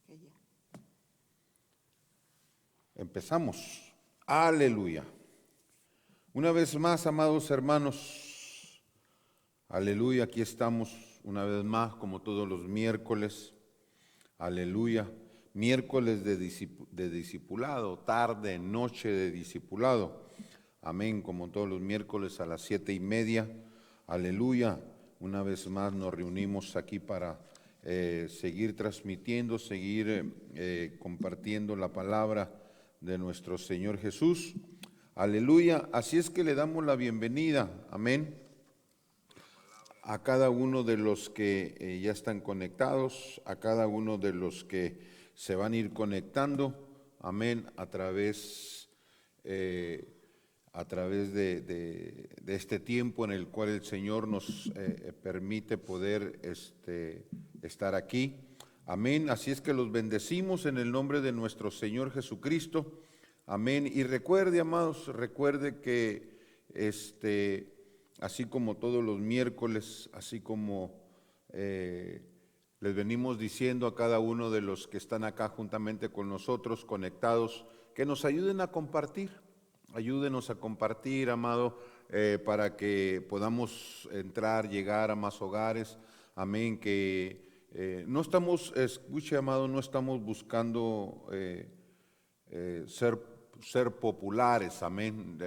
que ya. Empezamos. Aleluya. Una vez más, amados hermanos, aleluya, aquí estamos una vez más como todos los miércoles. Aleluya. Miércoles de discipulado, tarde, noche de discipulado. Amén, como todos los miércoles a las 7:30. Aleluya. Una vez más nos reunimos aquí para seguir transmitiendo, seguir compartiendo la palabra de nuestro Señor Jesús. Aleluya. Así es que le damos la bienvenida, amén, a cada uno de los que ya están conectados, a cada uno de los que se van a ir conectando, amén, a través de este tiempo en el cual el Señor nos permite poder estar aquí. Amén. Así es que los bendecimos en el nombre de nuestro Señor Jesucristo. Amén. Y recuerde, amados, recuerde que así como todos los miércoles, así como les venimos diciendo a cada uno de los que están acá juntamente con nosotros, conectados, que nos ayuden a compartir. Ayúdenos a compartir, amado, para que podamos entrar, llegar a más hogares. Amén. Que no estamos, escuche, amado, no estamos buscando ser populares, amén,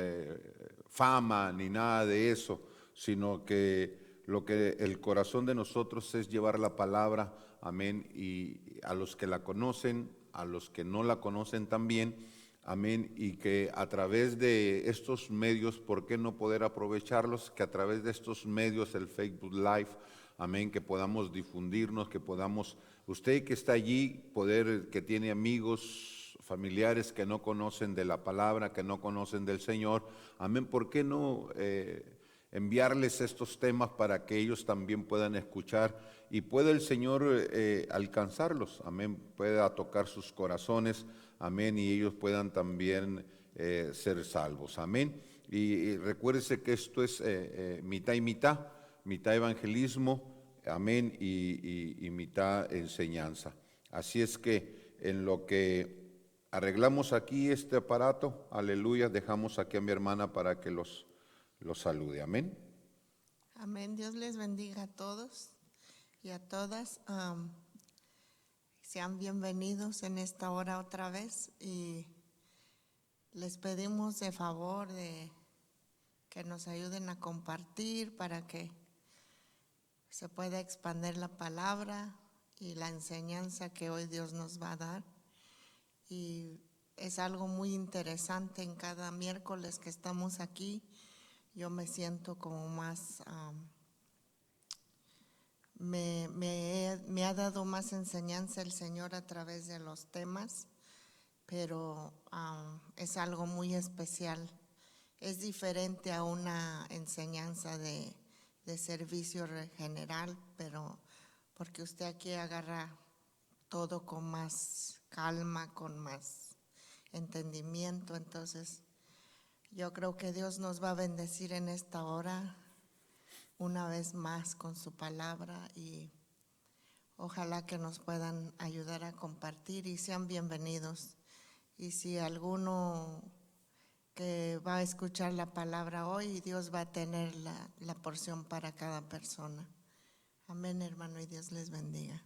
fama ni nada de eso, sino que lo que el corazón de nosotros es llevar la palabra, amén, y a los que la conocen, a los que no la conocen también, amén, y que a través de estos medios, ¿por qué no poder aprovecharlos? Que a través de estos medios, el Facebook Live, amén, que podamos difundirnos, que podamos, usted que está allí, poder, que tiene amigos, familiares que no conocen de la palabra, que no conocen del Señor, amén, ¿por qué no enviarles estos temas para que ellos también puedan escuchar y pueda el Señor alcanzarlos, amén, pueda tocar sus corazones, amén, y ellos puedan también ser salvos, amén. Y recuérdese que esto es mitad y mitad, mitad evangelismo, amén, y mitad enseñanza. Así es que en lo que arreglamos aquí este aparato, aleluya, dejamos aquí a mi hermana para que los salude, amén. Amén. Dios les bendiga a todos y a todas. Sean bienvenidos en esta hora otra vez y les pedimos de favor de que nos ayuden a compartir para que se pueda expandir la palabra y la enseñanza que hoy Dios nos va a dar. Y es algo muy interesante en cada miércoles que estamos aquí. Yo me siento como más, me ha dado más enseñanza el Señor a través de los temas, pero es algo muy especial. Es diferente a una enseñanza de servicio general, pero porque usted aquí agarra todo con más calma, con más entendimiento. Entonces, yo creo que Dios nos va a bendecir en esta hora una vez más con su palabra y ojalá que nos puedan ayudar a compartir y sean bienvenidos. Y si alguno que va a escuchar la palabra hoy, Dios va a tener la porción para cada persona. Amén, hermano, y Dios les bendiga.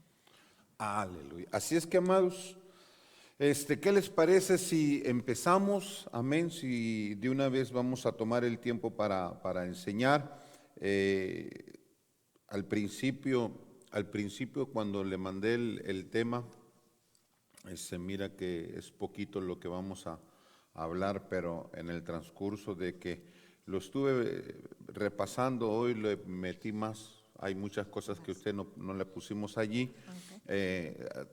Aleluya. Así es que, amados, ¿qué les parece si empezamos? Amén, si de una vez vamos a tomar el tiempo para enseñar. Al principio cuando le mandé el tema, se mira que es poquito lo que vamos a hablar, pero en el transcurso de que lo estuve repasando, hoy le metí más. Hay muchas cosas que usted no le pusimos allí.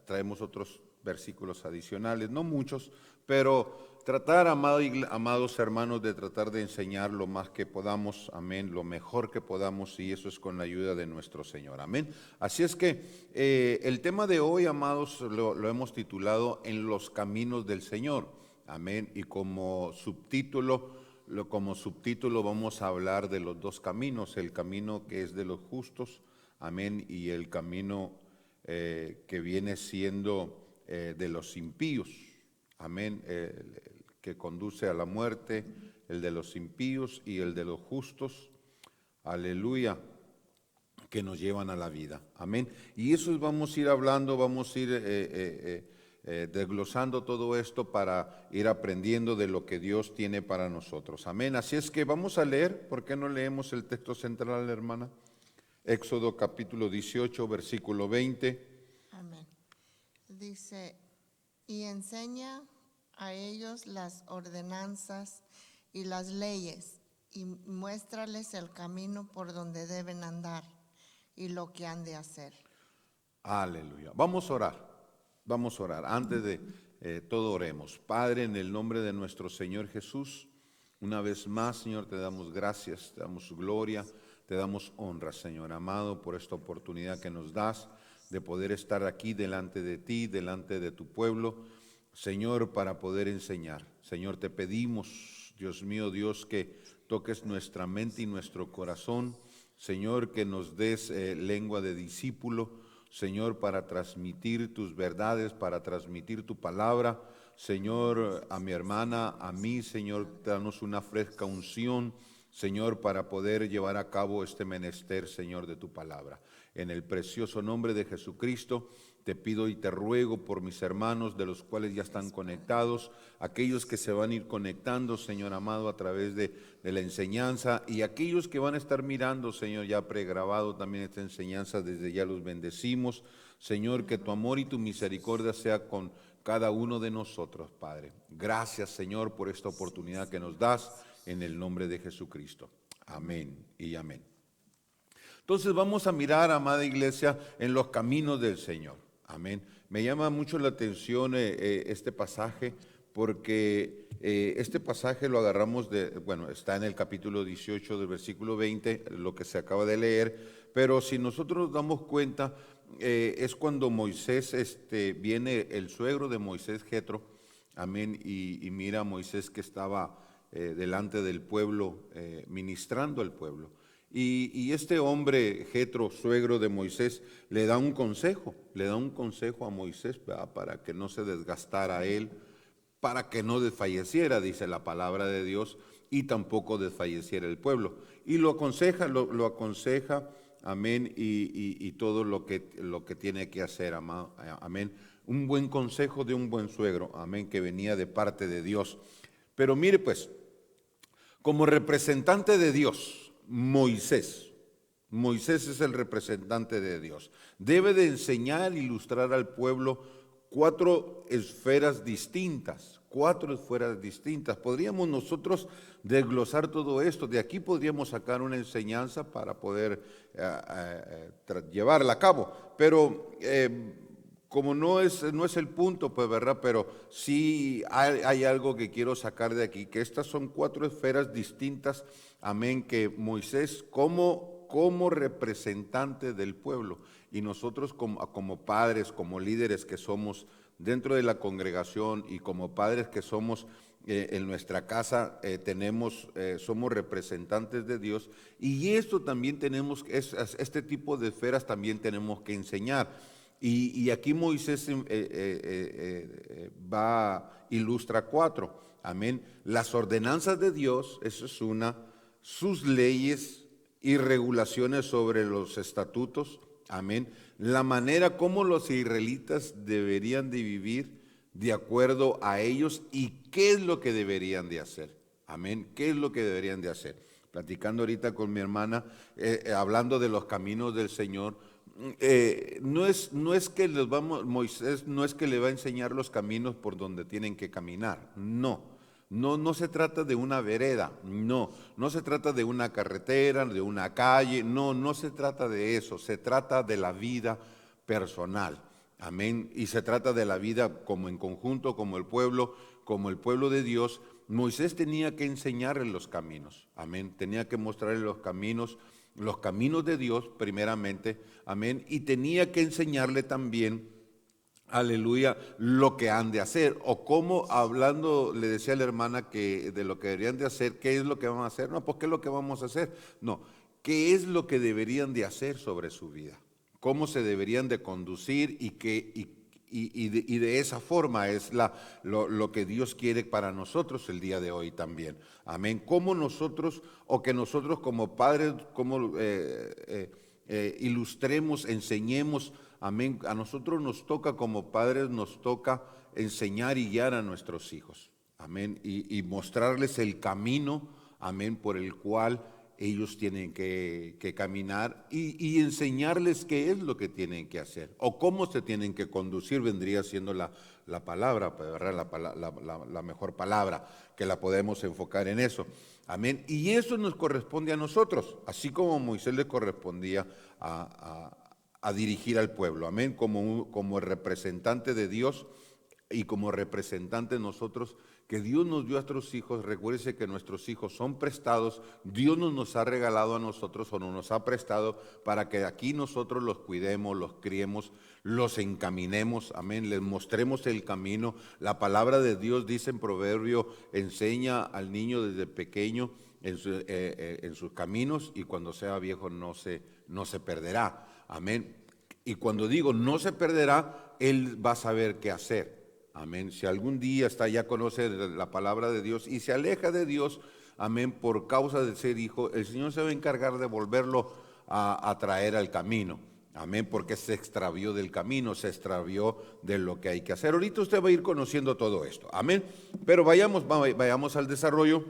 Traemos otros versículos adicionales, no muchos, pero tratar, amados hermanos, de tratar de enseñar lo más que podamos, amén, lo mejor que podamos, y eso es con la ayuda de nuestro Señor, amén. Así es que el tema de hoy, amados, lo hemos titulado En los caminos del Señor, amén, y como subtítulo vamos a hablar de los dos caminos, el camino que es de los justos, amén, y el camino que viene siendo de los impíos. Amén. El que conduce a la muerte, el de los impíos y el de los justos. Aleluya. Que nos llevan a la vida. Amén. Y eso vamos a ir hablando, vamos a ir desglosando todo esto para ir aprendiendo de lo que Dios tiene para nosotros. Amén. Así es que vamos a leer. ¿Por qué no leemos el texto central, hermana? Éxodo capítulo 18, versículo 20. Amén. Dice, y enseña a ellos las ordenanzas y las leyes, y muéstrales el camino por donde deben andar y lo que han de hacer. Aleluya. Vamos a orar. Vamos a orar. Antes de todo oremos. Padre, en el nombre de nuestro Señor Jesús, una vez más, Señor, te damos gracias, te damos gloria, te damos honra, Señor amado, por esta oportunidad que nos das de poder estar aquí delante de ti, delante de tu pueblo, Señor, para poder enseñar. Señor, te pedimos, Dios mío, Dios, que toques nuestra mente y nuestro corazón, Señor, que nos des lengua de discípulo, Señor, para transmitir tus verdades, para transmitir tu palabra. Señor, a mi hermana, a mí, Señor, danos una fresca unción, Señor, para poder llevar a cabo este menester, Señor, de tu palabra. En el precioso nombre de Jesucristo, te pido y te ruego por mis hermanos, de los cuales ya están conectados, aquellos que se van a ir conectando, Señor amado, a través de la enseñanza, y aquellos que van a estar mirando, Señor, ya pregrabado también esta enseñanza, desde ya los bendecimos. Señor, que tu amor y tu misericordia sea con cada uno de nosotros, Padre. Gracias, Señor, por esta oportunidad que nos das, en el nombre de Jesucristo. Amén y amén. Entonces vamos a mirar, amada iglesia, en los caminos del Señor. Amén. Me llama mucho la atención este pasaje, porque este pasaje lo agarramos está en el capítulo 18 del versículo 20, lo que se acaba de leer, pero si nosotros nos damos cuenta, es cuando Moisés, viene el suegro de Moisés, Jetro, amén, y mira a Moisés que estaba delante del pueblo, ministrando al pueblo. Y este hombre, Jetro, suegro de Moisés, le da un consejo a Moisés, ¿verdad? Para que no se desgastara él, para que no desfalleciera, dice la palabra de Dios, y tampoco desfalleciera el pueblo. Y lo aconseja, amén, y todo lo que tiene que hacer, amén. Un buen consejo de un buen suegro, amén, que venía de parte de Dios. Pero mire pues, como representante de Dios, Moisés es el representante de Dios. Debe de enseñar, ilustrar al pueblo cuatro esferas distintas. Podríamos nosotros desglosar todo esto. De aquí podríamos sacar una enseñanza para poder llevarla a cabo. Pero como no es el punto, pues, ¿verdad? Pero sí hay algo que quiero sacar de aquí, que estas son cuatro esferas distintas, amén, que Moisés como representante del pueblo, y nosotros como padres, como líderes que somos dentro de la congregación, y como padres que somos en nuestra casa, somos representantes de Dios, y esto también este tipo de esferas también tenemos que enseñar. Y aquí Moisés ilustra cuatro, amén. Las ordenanzas de Dios, eso es una, sus leyes y regulaciones sobre los estatutos, amén. La manera como los israelitas deberían de vivir de acuerdo a ellos, y qué es lo que deberían de hacer, amén. ¿Qué es lo que deberían de hacer? Platicando ahorita con mi hermana, hablando de los caminos del Señor, Moisés no es que le va a enseñar los caminos por donde tienen que caminar, no se trata de una vereda, no se trata de una carretera, de una calle, no se trata de eso, se trata de la vida personal, amén, y se trata de la vida como en conjunto, como el pueblo de Dios. Moisés tenía que enseñarle los caminos, amén, tenía que mostrarle los caminos de Dios primeramente, amén, y tenía que enseñarle también, aleluya, lo que han de hacer, o cómo, hablando, le decía a la hermana que de lo que deberían de hacer, ¿qué es lo que van a hacer? No, pues ¿qué es lo que vamos a hacer? No, ¿qué es lo que deberían de hacer sobre su vida? ¿Cómo se deberían de conducir y y de esa forma es lo que Dios quiere para nosotros el día de hoy también. Amén. Como nosotros, o que nosotros como padres, como ilustremos, enseñemos. Amén. A nosotros nos toca como padres, nos toca enseñar y guiar a nuestros hijos. Amén. Y mostrarles el camino, amén, por el cual ellos tienen que caminar y enseñarles qué es lo que tienen que hacer o cómo se tienen que conducir, vendría siendo la palabra, ¿verdad? La mejor palabra, que la podemos enfocar en eso. Amén. Y eso nos corresponde a nosotros, así como Moisés le correspondía a dirigir al pueblo. Amén. Como el representante de Dios y como representante nosotros, que Dios nos dio a nuestros hijos. Recuérdese que nuestros hijos son prestados, Dios nos ha regalado a nosotros o nos ha prestado para que aquí nosotros los cuidemos, los criemos, los encaminemos, amén, les mostremos el camino. La palabra de Dios dice en Proverbio, enseña al niño desde pequeño en sus caminos y cuando sea viejo no se perderá, amén. Y cuando digo no se perderá, él va a saber qué hacer. Amén. Si algún día ya conoce la palabra de Dios y se aleja de Dios, amén, por causa de ser hijo, el Señor se va a encargar de volverlo a traer al camino. Amén, porque se extravió del camino, se extravió de lo que hay que hacer. Ahorita usted va a ir conociendo todo esto. Amén. Pero vayamos al desarrollo.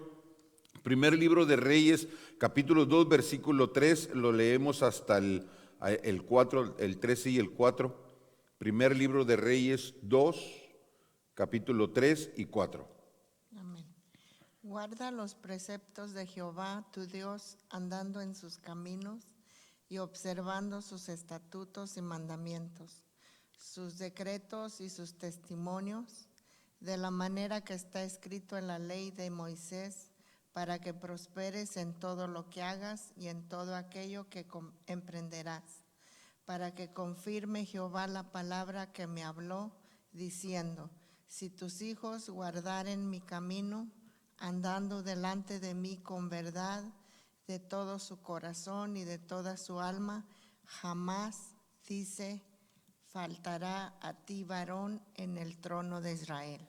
Primer libro de Reyes, capítulo 2, versículo 3, lo leemos hasta el 4, el 13 y el 4. Primer libro de Reyes 2. Capítulo 3 y 4. Amén. Guarda los preceptos de Jehová tu Dios, andando en sus caminos y observando sus estatutos y mandamientos, sus decretos y sus testimonios, de la manera que está escrito en la ley de Moisés, para que prosperes en todo lo que hagas y en todo aquello que emprenderás, para que confirme Jehová la palabra que me habló, diciendo: si tus hijos guardaren mi camino, andando delante de mí con verdad, de todo su corazón y de toda su alma, jamás, dice, faltará a ti varón en el trono de Israel.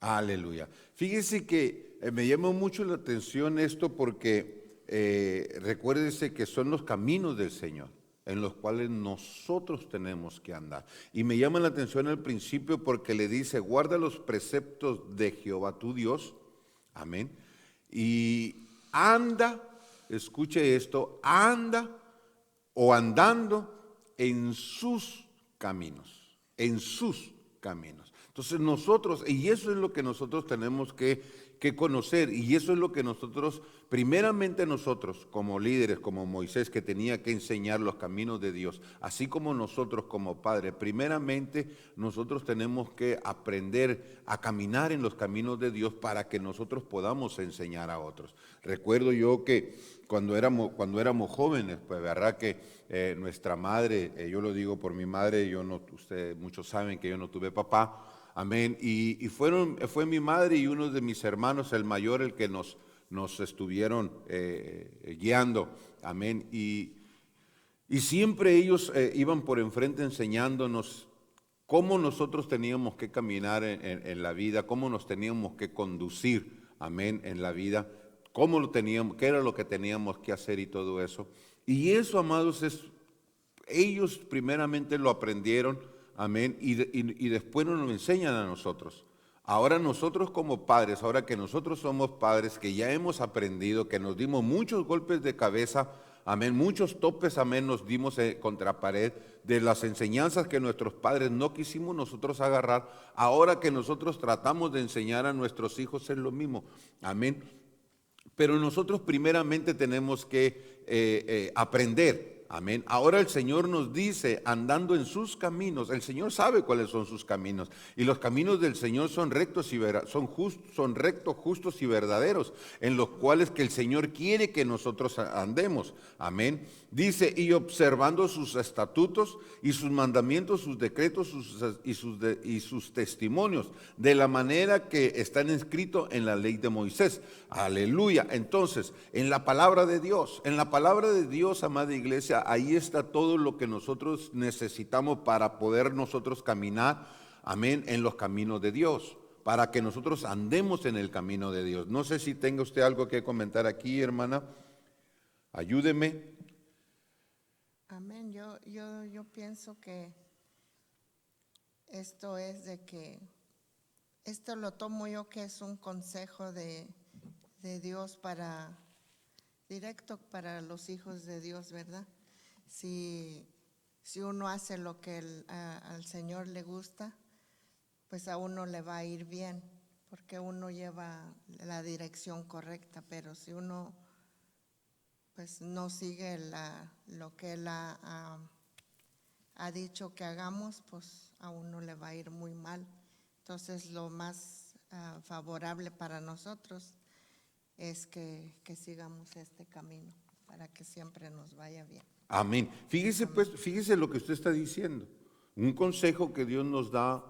Aleluya. Fíjese que me llamó mucho la atención esto porque recuérdese que son los caminos del Señor en los cuales nosotros tenemos que andar. Y me llama la atención al principio porque le dice, guarda los preceptos de Jehová tu Dios, amén, y anda, escuche esto, anda o andando en sus caminos, en sus caminos. Entonces nosotros, y eso es lo que nosotros tenemos que conocer, y eso es lo que nosotros, primeramente nosotros como líderes, como Moisés, que tenía que enseñar los caminos de Dios, así como nosotros como padres, primeramente nosotros tenemos que aprender a caminar en los caminos de Dios para que nosotros podamos enseñar a otros. Recuerdo yo que cuando éramos jóvenes, pues verdad que nuestra madre, yo lo digo por mi madre, ustedes muchos saben que yo no tuve papá. Amén. Y fue mi madre y uno de mis hermanos, el mayor, el que nos estuvieron guiando. Amén. Y siempre ellos iban por enfrente enseñándonos cómo nosotros teníamos que caminar en la vida, cómo nos teníamos que conducir, amén, en la vida, qué era lo que teníamos que hacer y todo eso. Y eso, amados, ellos primeramente lo aprendieron. Amén, y después nos lo enseñan a nosotros. Ahora nosotros como padres, ahora que nosotros somos padres, que ya hemos aprendido, que nos dimos muchos golpes de cabeza, amén, muchos topes, amén, nos dimos contra pared de las enseñanzas que nuestros padres no quisimos nosotros agarrar. Ahora que nosotros tratamos de enseñar a nuestros hijos es lo mismo, amén. Pero nosotros primeramente tenemos que aprender. Amén. Ahora el Señor nos dice, andando en sus caminos. El Señor sabe cuáles son sus caminos. Y los caminos del Señor son rectos son rectos, justos y verdaderos, en los cuales que el Señor quiere que nosotros andemos. Amén. Dice, y observando sus estatutos y sus mandamientos, sus decretos y sus testimonios, de la manera que están escritos en la ley de Moisés. Aleluya. Entonces, en la palabra de Dios, amada iglesia, ahí está todo lo que nosotros necesitamos para poder nosotros caminar, amén, en los caminos de Dios, para que nosotros andemos en el camino de Dios. No sé si tenga usted algo que comentar aquí, hermana. Ayúdeme. Amén. Yo pienso que esto es de que, esto lo tomo yo que es un consejo de Dios directo para los hijos de Dios, ¿verdad? Si uno hace lo que al Señor le gusta, pues a uno le va a ir bien, porque uno lleva la dirección correcta, pero si uno pues no sigue lo que Él ha dicho que hagamos, pues a uno le va a ir muy mal. Entonces lo más favorable para nosotros es que sigamos este camino para que siempre nos vaya bien. Amén. Fíjese pues, fíjese lo que usted está diciendo. Un consejo que Dios nos da,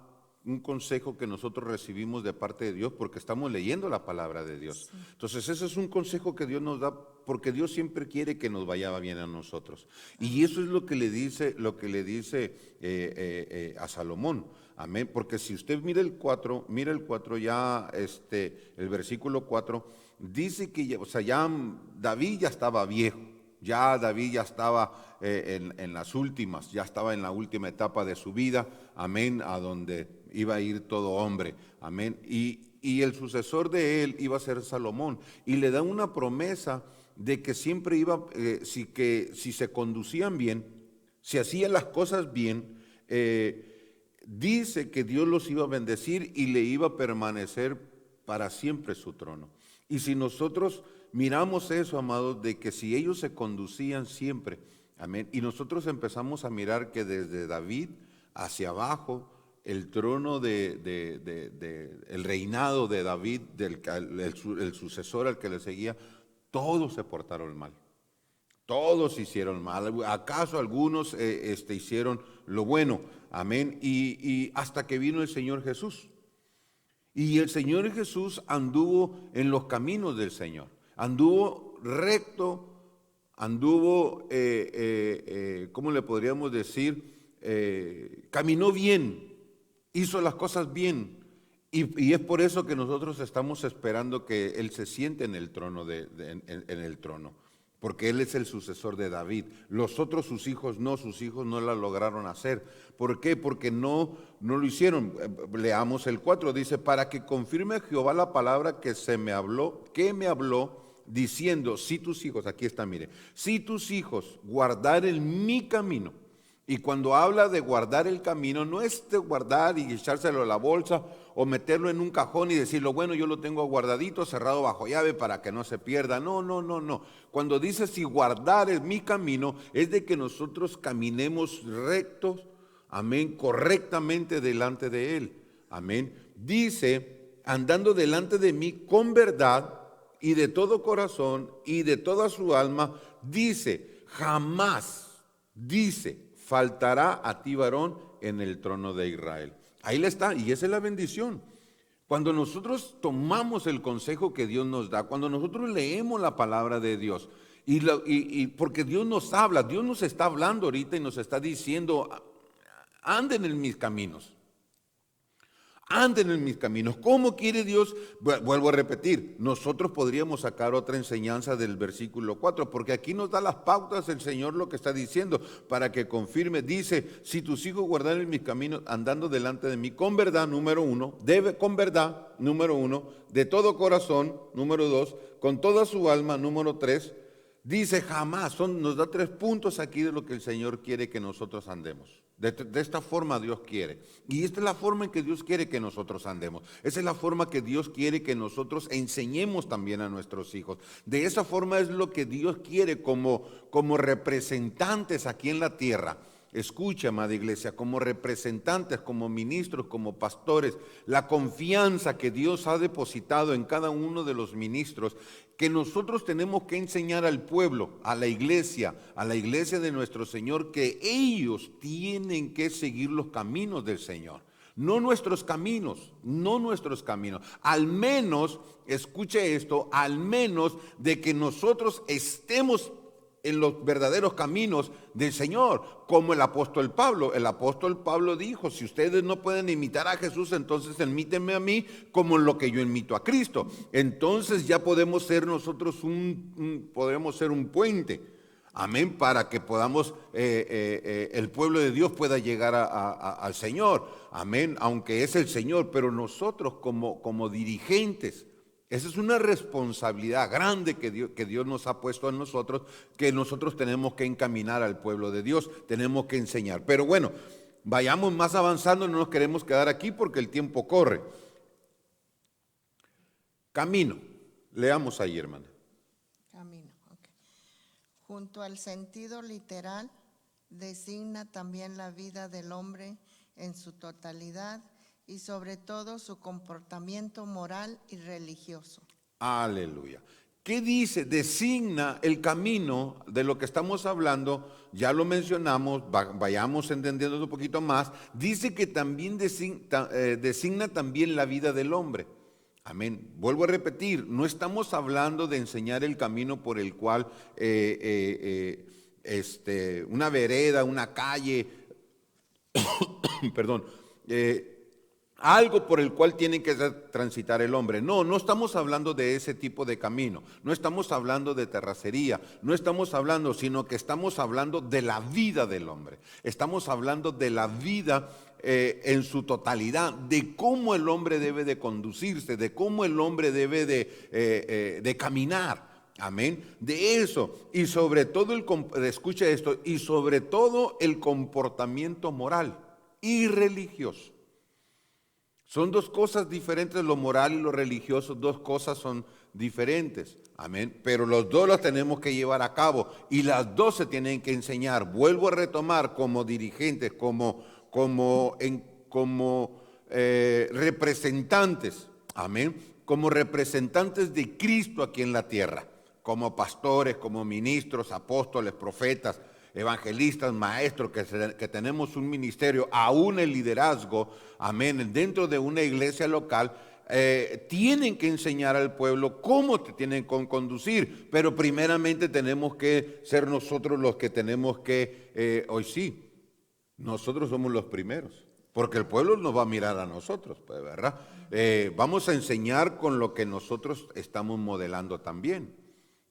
un consejo que nosotros recibimos de parte de Dios porque estamos leyendo la palabra de Dios. Sí. Entonces ese es un consejo que Dios nos da porque Dios siempre quiere que nos vaya bien a nosotros. Y eso es lo que le dice a Salomón. Amén. Porque si usted mira el 4 ya, el versículo 4, dice que ya David ya estaba viejo. Ya David ya estaba en las últimas, ya estaba en la última etapa de su vida, amén, a donde iba a ir todo hombre, amén. Y el sucesor de él iba a ser Salomón, y le da una promesa de que siempre iba, si se conducían bien, si hacían las cosas bien, dice que Dios los iba a bendecir y le iba a permanecer para siempre su trono. Y si nosotros miramos eso, amados, de que si ellos se conducían siempre, amén, y nosotros empezamos a mirar que desde David hacia abajo, el trono el reinado de David, el sucesor al que le seguía, todos se portaron mal. Todos hicieron mal. ¿Acaso algunos hicieron lo bueno? Amén. Y hasta que vino el Señor Jesús. Y el Señor Jesús anduvo en los caminos del Señor. Anduvo recto, anduvo, ¿cómo le podríamos decir? Caminó bien, hizo las cosas bien. Y es por eso que nosotros estamos esperando que Él se siente en el trono, en el trono. Porque Él es el sucesor de David. Los otros, sus hijos no la lograron hacer. ¿Por qué? Porque no lo hicieron. Leamos el 4, dice, para que confirme Jehová la palabra que me habló, diciendo, si tus hijos, aquí está, mire, si tus hijos guardaren mi camino. Y cuando habla de guardar el camino, no es de guardar y echárselo a la bolsa o meterlo en un cajón y decirlo, bueno, yo lo tengo guardadito, cerrado bajo llave para que no se pierda. No. Cuando dice si guardar es mi camino, es de que nosotros caminemos rectos, amén, correctamente delante de Él. Amén. Dice, andando delante de mí con verdad y de todo corazón y de toda su alma, dice, jamás, dice, faltará a ti varón en el trono de Israel. Ahí le está, y esa es la bendición. Cuando nosotros tomamos el consejo que Dios nos da, cuando nosotros leemos la palabra de Dios, porque Dios nos habla, Dios nos está hablando ahorita y nos está diciendo, anden en mis caminos. Anden en mis caminos. ¿Cómo quiere Dios? Vuelvo a repetir, nosotros podríamos sacar otra enseñanza del versículo 4, porque aquí nos da las pautas el Señor lo que está diciendo, para que confirme. Dice, si tus hijos guardaren mis caminos, andando delante de mí, con verdad, número 1, con verdad, número 1, de todo corazón, número 2, con toda su alma, número 3, dice jamás, nos da 3 puntos aquí de lo que el Señor quiere que nosotros andemos. De esta forma Dios quiere. Y esta es la forma en que Dios quiere que nosotros andemos. Esa es la forma que Dios quiere que nosotros enseñemos también a nuestros hijos. De esa forma es lo que Dios quiere como representantes aquí en la tierra. Escucha, amada iglesia, como representantes, como ministros, como pastores, la confianza que Dios ha depositado en cada uno de los ministros, que nosotros tenemos que enseñar al pueblo, a la iglesia de nuestro Señor, que ellos tienen que seguir los caminos del Señor. No nuestros caminos. Al menos, escuche esto, al menos de que nosotros estemos en los verdaderos caminos del Señor, como el apóstol Pablo. El apóstol Pablo dijo, si ustedes no pueden imitar a Jesús, entonces imítenme a mí como lo que yo imito a Cristo. Entonces ya podemos ser nosotros podemos ser un puente, amén, para que podamos, el pueblo de Dios pueda llegar al Señor, amén, aunque es el Señor, pero nosotros como dirigentes, esa es una responsabilidad grande que Dios nos ha puesto a nosotros, que nosotros tenemos que encaminar al pueblo de Dios, tenemos que enseñar. Pero bueno, vayamos más avanzando, no nos queremos quedar aquí porque el tiempo corre. Camino, leamos ahí, hermana. Camino, ok. Junto al sentido literal, designa también la vida del hombre en su totalidad y sobre todo su comportamiento moral y religioso. Aleluya. ¿Qué dice? Designa el camino de lo que estamos hablando, ya lo mencionamos, vayamos entendiendo un poquito más. Dice que también designa también la vida del hombre. Amén. Vuelvo a repetir, no estamos hablando de enseñar el camino por el cual una vereda, una calle, perdón, algo por el cual tiene que transitar el hombre. No, no estamos hablando de ese tipo de camino, no estamos hablando de terracería, no estamos hablando, sino que estamos hablando de la vida del hombre. Estamos hablando de la vida en su totalidad, de cómo el hombre debe de conducirse, de cómo el hombre debe de caminar. Amén. De eso, y sobre todo, escucha esto, y sobre todo el comportamiento moral y religioso. Son dos cosas diferentes, lo moral y lo religioso, dos cosas son diferentes, amén, pero los dos las tenemos que llevar a cabo y las dos se tienen que enseñar. Vuelvo a retomar como dirigentes, como representantes, amén, como representantes de Cristo aquí en la tierra, como pastores, como ministros, apóstoles, profetas, evangelistas, maestros, que tenemos un ministerio, aún el liderazgo, amén, dentro de una iglesia local, tienen que enseñar al pueblo cómo te tienen que conducir, pero primeramente tenemos que ser nosotros los que tenemos que, hoy sí, nosotros somos los primeros, porque el pueblo nos va a mirar a nosotros, pues, ¿verdad? Vamos a enseñar con lo que nosotros estamos modelando también.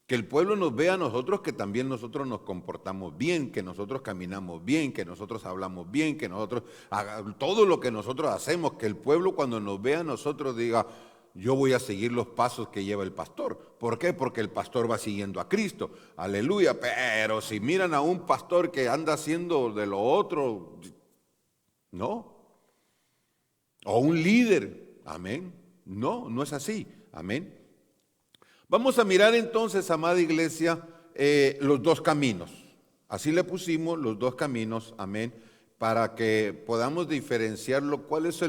Que el pueblo nos vea a nosotros, que también nosotros nos comportamos bien, que nosotros caminamos bien, que nosotros hablamos bien, que nosotros hagamos todo lo que nosotros hacemos, que el pueblo cuando nos vea a nosotros diga, yo voy a seguir los pasos que lleva el pastor. ¿Por qué? Porque el pastor va siguiendo a Cristo. Aleluya. Pero si miran a un pastor que anda haciendo de lo otro, no. O un líder, amén. No, no es así, amén. Vamos a mirar entonces, amada iglesia, los dos caminos. Así le pusimos los dos caminos, amén, para que podamos diferenciarlo. ¿Cuál es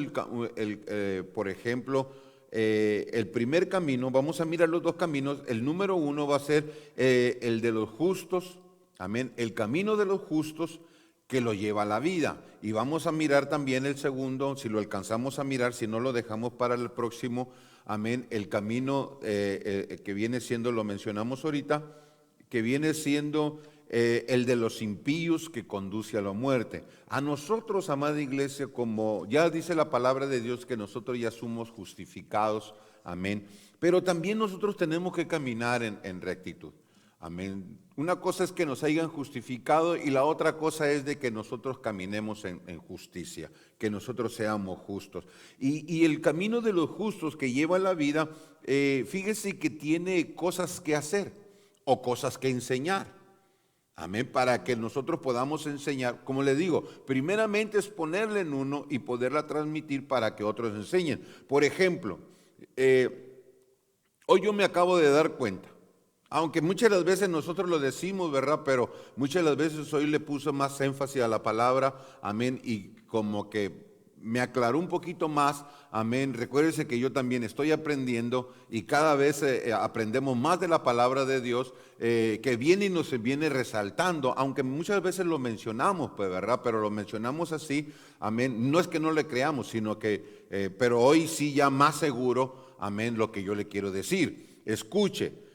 por ejemplo, el primer camino? Vamos a mirar los dos caminos. El número uno va a ser el de los justos, amén, el camino de los justos que lo lleva a la vida. Y vamos a mirar también el segundo, si lo alcanzamos a mirar, si no lo dejamos para el próximo. Amén, el camino que viene siendo, lo mencionamos ahorita, que viene siendo el de los impíos que conduce a la muerte. A nosotros, amada iglesia, como ya dice la palabra de Dios, que nosotros ya somos justificados, amén, pero también nosotros tenemos que caminar en rectitud. Amén. Una cosa es que nos hayan justificado y la otra cosa es de que nosotros caminemos en justicia, que nosotros seamos justos. Y el camino de los justos que lleva la vida, fíjese que tiene cosas que hacer o cosas que enseñar. Amén, para que nosotros podamos enseñar, como le digo, primeramente es ponerle en uno y poderla transmitir para que otros enseñen. Por ejemplo, hoy yo me acabo de dar cuenta, aunque muchas de las veces nosotros lo decimos, ¿verdad? Pero muchas de las veces hoy le puse más énfasis a la palabra, amén, y como que me aclaró un poquito más, amén. Recuérdese que yo también estoy aprendiendo y cada vez aprendemos más de la palabra de Dios, que viene y nos viene resaltando, aunque muchas veces lo mencionamos, pues, ¿verdad? Pero lo mencionamos así, amén. No es que no le creamos, sino que, pero hoy sí ya más seguro, amén, lo que yo le quiero decir. Escuche.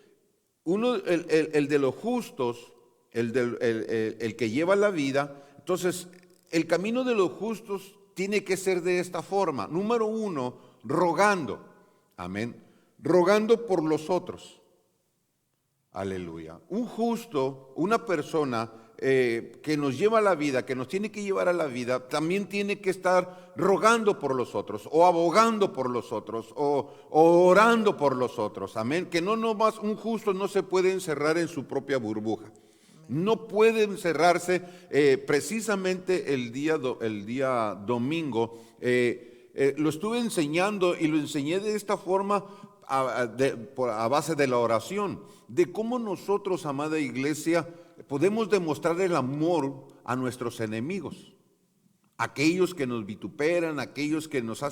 El de los justos, el que lleva la vida. Entonces, el camino de los justos tiene que ser de esta forma. Número uno, rogando. Amén. Rogando por los otros. Aleluya. Un justo, una persona que nos lleva a la vida, que nos tiene que llevar a la vida, también tiene que estar rogando por los otros, o abogando por los otros, o orando por los otros. Amén. Que no nomás un justo no se puede encerrar en su propia burbuja. No puede encerrarse. Precisamente el día domingo lo estuve enseñando y lo enseñé de esta forma a base de la oración, de cómo nosotros, amada iglesia, podemos demostrar el amor a nuestros enemigos, aquellos que nos vituperan, aquellos que nos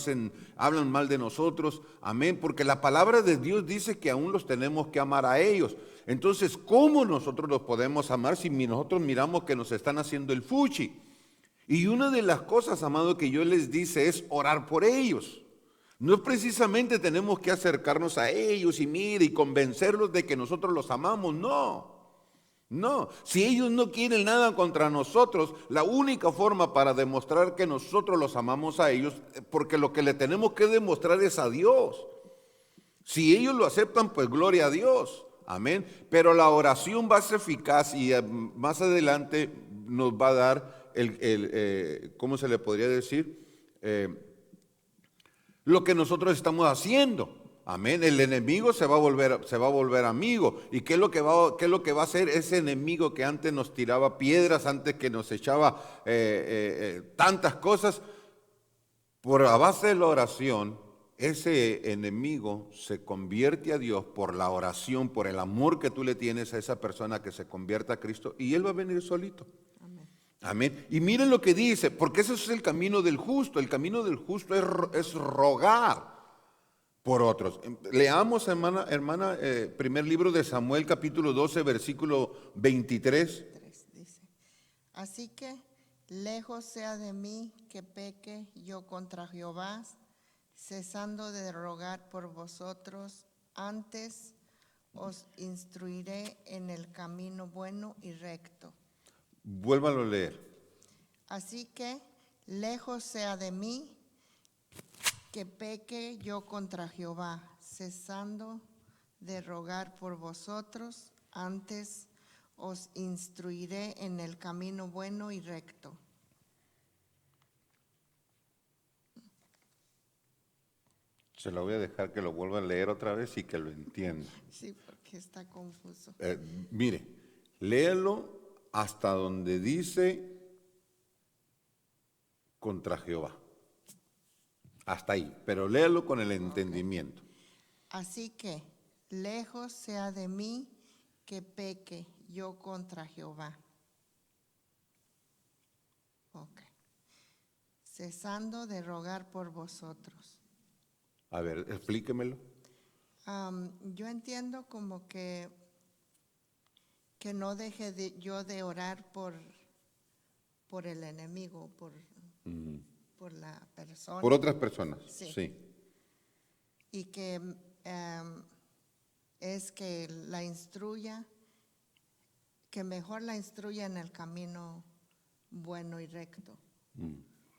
hablan mal de nosotros, amén, porque la palabra de Dios dice que aún los tenemos que amar a ellos. Entonces, ¿cómo nosotros los podemos amar si nosotros miramos que nos están haciendo el fuchi? Y una de las cosas, amado, que yo les dice es orar por ellos. No precisamente tenemos que acercarnos a ellos y mire y convencerlos de que nosotros los amamos, no. No, si ellos no quieren nada contra nosotros, la única forma para demostrar que nosotros los amamos a ellos, porque lo que le tenemos que demostrar es a Dios. Si ellos lo aceptan, pues gloria a Dios, amén. Pero la oración va a ser eficaz y más adelante nos va a dar ¿cómo se le podría decir? Lo que nosotros estamos haciendo. Amén. El enemigo se va a volver amigo. ¿Y qué es lo que va a hacer ese enemigo que antes nos tiraba piedras, antes que nos echaba tantas cosas? Por la base de la oración, ese enemigo se convierte a Dios por la oración, por el amor que tú le tienes a esa persona que se convierta a Cristo, y él va a venir solito. Amén. Y miren lo que dice, porque ese es el camino del justo. El camino del justo es rogar por otros. Leamos, hermana, primer libro de Samuel, capítulo 12, versículo 23. Dice, así que lejos sea de mí que peque yo contra Jehová, cesando de rogar por vosotros, antes os instruiré en el camino bueno y recto. Vuélvalo a leer. Así que lejos sea de mí que peque yo contra Jehová, cesando de rogar por vosotros, antes os instruiré en el camino bueno y recto. Se lo voy a dejar que lo vuelva a leer otra vez y que lo entienda. Sí, porque está confuso. Mire, léelo hasta donde dice contra Jehová. Hasta ahí, pero léalo con el entendimiento. Así que lejos sea de mí que peque yo contra Jehová. Ok. Cesando de rogar por vosotros. A ver, explíquemelo. Yo entiendo como que no deje yo de orar por el enemigo, por la persona. Por otras personas, sí. Y que es que la instruya, que mejor la instruya en el camino bueno y recto.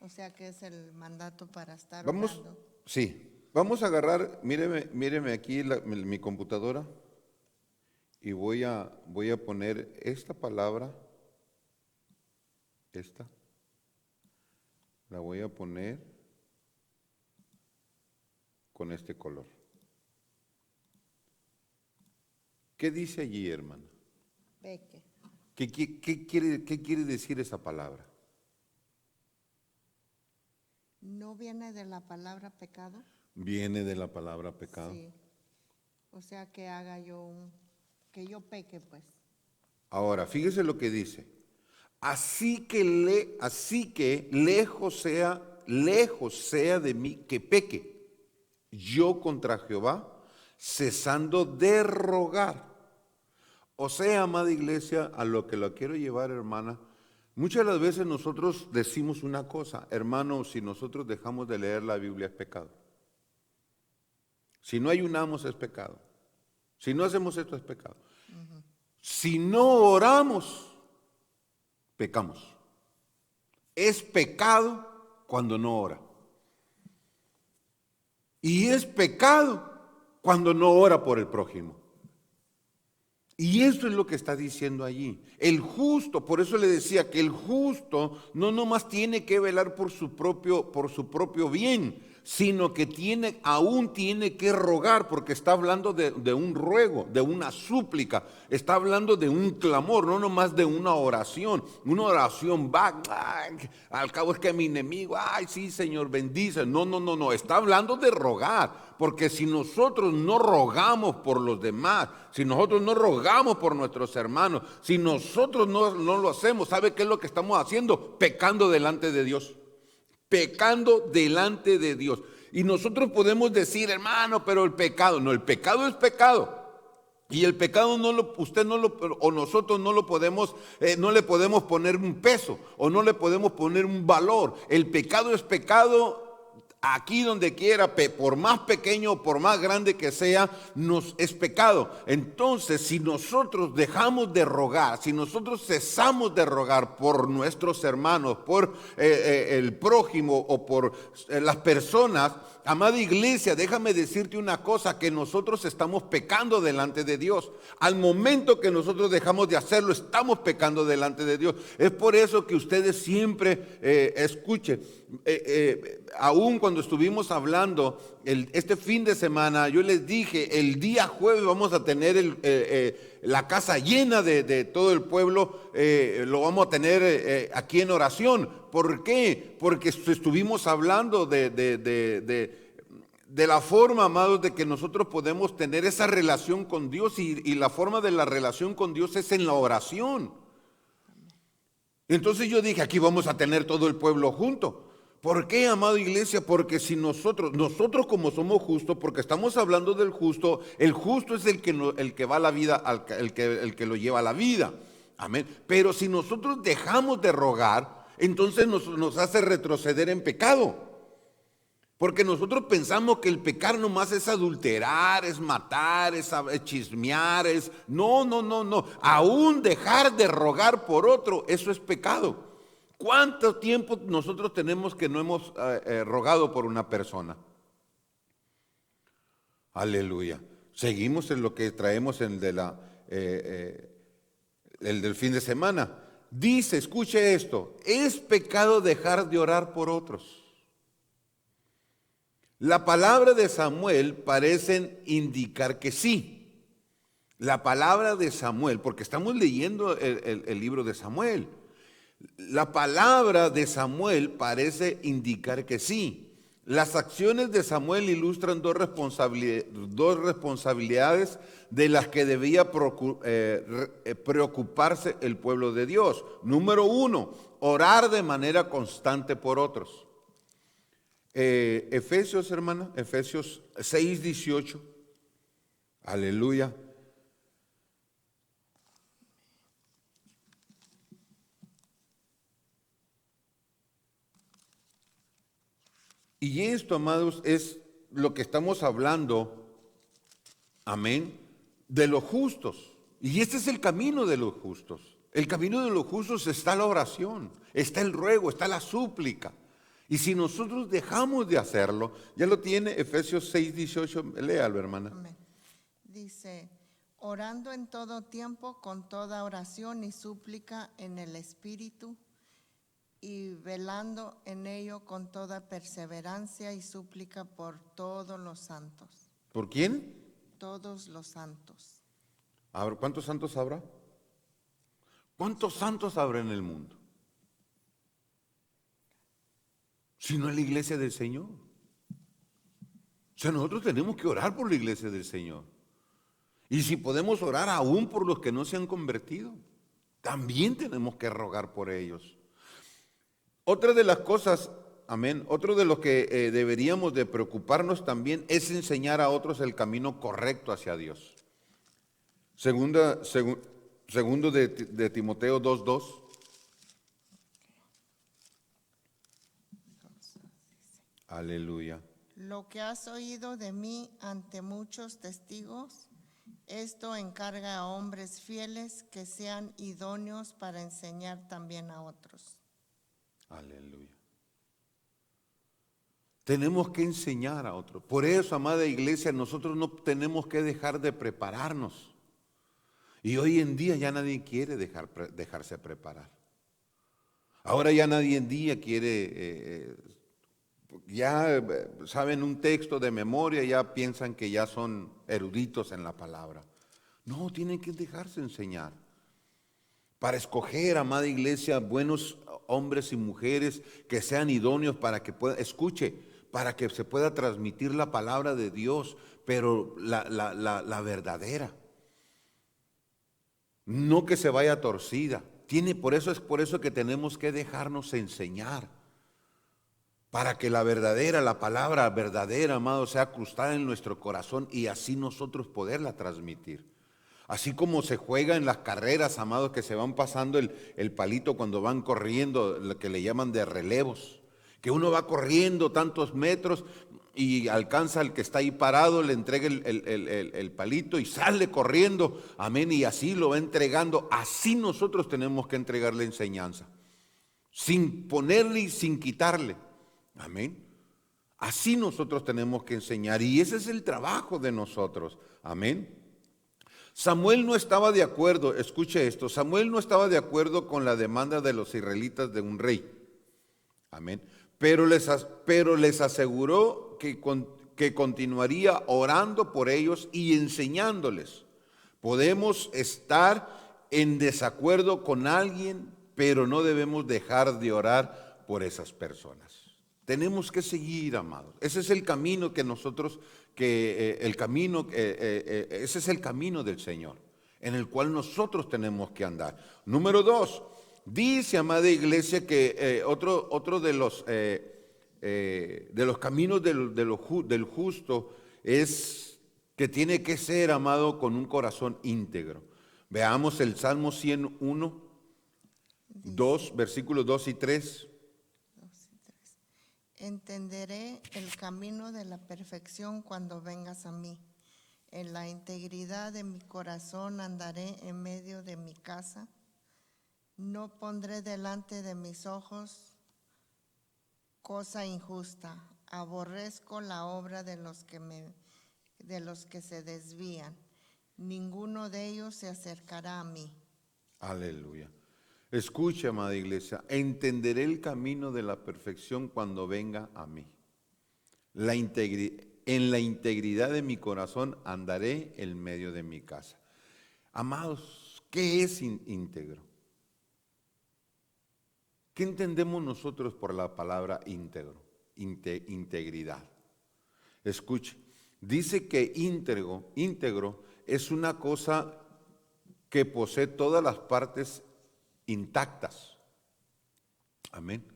O sea que es el mandato para estar orando. Sí, vamos a agarrar, míreme aquí mi computadora y voy a poner esta palabra, la voy a poner con este color. ¿Qué dice allí, hermana? Peque. ¿Qué quiere decir esa palabra? ¿No viene de la palabra pecado? Viene de la palabra pecado. Sí. O sea que que yo peque, pues. Ahora, fíjese lo que dice. Así que lejos sea de mí que peque yo contra Jehová, cesando de rogar. O sea, amada iglesia, a lo que lo quiero llevar, hermana, muchas de las veces nosotros decimos una cosa, hermano, si nosotros dejamos de leer la Biblia es pecado. Si no ayunamos es pecado. Si no hacemos esto es pecado. Si no oramos pecamos. Es pecado cuando no ora. Y es pecado cuando no ora por el prójimo. Y eso es lo que está diciendo allí. El justo, por eso le decía que el justo no nomás tiene que velar por su propio bien, sino que aún tiene que rogar, porque está hablando de un ruego, de una súplica, está hablando de un clamor, no nomás de una oración. Una oración va, al cabo es que mi enemigo, ay sí Señor, bendice. No, está hablando de rogar, porque si nosotros no rogamos por los demás, si nosotros no rogamos por nuestros hermanos, si nosotros no lo hacemos, ¿sabe qué es lo que estamos haciendo? Pecando delante de Dios. Pecando delante de Dios. Y nosotros podemos decir, hermano, pero el pecado, no, el pecado es pecado. Y el pecado o nosotros no lo podemos, no le podemos poner un peso o no le podemos poner un valor. El pecado es pecado. Aquí donde quiera, por más pequeño o por más grande que sea, es pecado. Entonces, si nosotros dejamos de rogar, si nosotros cesamos de rogar por nuestros hermanos, por el prójimo o por las personas, amada iglesia, déjame decirte una cosa, que nosotros estamos pecando delante de Dios. Al momento que nosotros dejamos de hacerlo, estamos pecando delante de Dios. Es por eso que ustedes siempre escuchen, aún cuando estuvimos hablando este fin de semana, yo les dije, el día jueves vamos a tener la casa llena de todo el pueblo, lo vamos a tener aquí en oración. ¿Por qué? Porque estuvimos hablando de la forma, amados, de que nosotros podemos tener esa relación con Dios, y la forma de la relación con Dios es en la oración. Entonces yo dije, aquí vamos a tener todo el pueblo junto. ¿Por qué, amada iglesia? Porque si nosotros como somos justos, porque estamos hablando del justo, el justo es el que va a la vida, el que lo lleva a la vida. Amén. Pero si nosotros dejamos de rogar, entonces nos hace retroceder en pecado. Porque nosotros pensamos que el pecar nomás es adulterar, es matar, es chismear, No. Aún dejar de rogar por otro, eso es pecado. ¿Cuánto tiempo nosotros tenemos que no hemos rogado por una persona? Aleluya. Seguimos en lo que traemos el del fin de semana. Dice, escuche esto, es pecado dejar de orar por otros. La palabra de Samuel parece indicar que sí. La palabra de Samuel, porque estamos leyendo el libro de Samuel. La palabra de Samuel parece indicar que sí. Las acciones de Samuel ilustran dos responsabilidades de las que debía preocuparse el pueblo de Dios. Número 1, orar de manera constante por otros. Efesios, hermana, Efesios 6:18. Aleluya. Y esto, amados, es lo que estamos hablando, amén, de los justos. Y este es el camino de los justos. El camino de los justos está la oración, está el ruego, está la súplica. Y si nosotros dejamos de hacerlo, ya lo tiene Efesios 6:18, léalo, hermana. Amén. Dice, orando en todo tiempo con toda oración y súplica en el Espíritu, y velando en ello con toda perseverancia y súplica por todos los santos. ¿Por quién? Todos los santos. ¿Cuántos santos habrá? ¿Cuántos santos habrá en el mundo? Si no es la iglesia del Señor. O sea, nosotros tenemos que orar por la iglesia del Señor. Y si podemos orar aún por los que no se han convertido, también tenemos que rogar por ellos. Otra de las cosas, amén, otro de lo que deberíamos de preocuparnos también es enseñar a otros el camino correcto hacia Dios. Segundo de Timoteo 2:2. Aleluya. Lo que has oído de mí ante muchos testigos, Esto encarga a hombres fieles que sean idóneos para enseñar también a otros. Aleluya. Tenemos que enseñar a otros. Por eso, amada iglesia, nosotros no tenemos que dejar de prepararnos. Y hoy en día ya nadie quiere dejarse preparar. Ahora ya nadie en día quiere, ya saben un texto de memoria, ya piensan que ya son eruditos en la palabra. No, tienen que dejarse enseñar. Para escoger, amada iglesia, buenos hombres y mujeres que sean idóneos para que puedan, escuche, para que se pueda transmitir la palabra de Dios, pero la verdadera. No que se vaya torcida. Es por eso que tenemos que dejarnos enseñar. Para que la palabra verdadera, amado, sea crustada en nuestro corazón y así nosotros poderla transmitir. Así como se juega en las carreras, amados, que se van pasando el palito cuando van corriendo, lo que le llaman de relevos. Que uno va corriendo tantos metros y alcanza al que está ahí parado, le entrega el palito y sale corriendo, amén, y así lo va entregando. Así nosotros tenemos que entregarle enseñanza, sin ponerle y sin quitarle, amén. Así nosotros tenemos que enseñar y ese es el trabajo de nosotros, amén. Samuel no estaba de acuerdo, escuche esto, Samuel no estaba de acuerdo con la demanda de los israelitas de un rey, amén. Pero les aseguró que continuaría orando por ellos y enseñándoles. Podemos estar en desacuerdo con alguien, pero no debemos dejar de orar por esas personas. Tenemos que seguir, amados. Ese es el camino que nosotros, ese es el camino del Señor, en el cual nosotros tenemos que andar. Número 2. Dice, amada iglesia, que otro de los caminos del justo es que tiene que ser, amado, con un corazón íntegro. Veamos el Salmo 101, 2, versículos 2 y 3. Entenderé el camino de la perfección cuando vengas a mí. En la integridad de mi corazón andaré en medio de mi casa. No pondré delante de mis ojos cosa injusta. Aborrezco la obra de los que se desvían. Ninguno de ellos se acercará a mí. Aleluya. Escucha, amada iglesia, entenderé el camino de la perfección cuando venga a mí. En la integridad de mi corazón andaré en medio de mi casa. Amados, ¿qué es íntegro? ¿Qué entendemos nosotros por la palabra íntegro? Integridad. Escuche, dice que íntegro es una cosa que posee todas las partes intactas. Amén.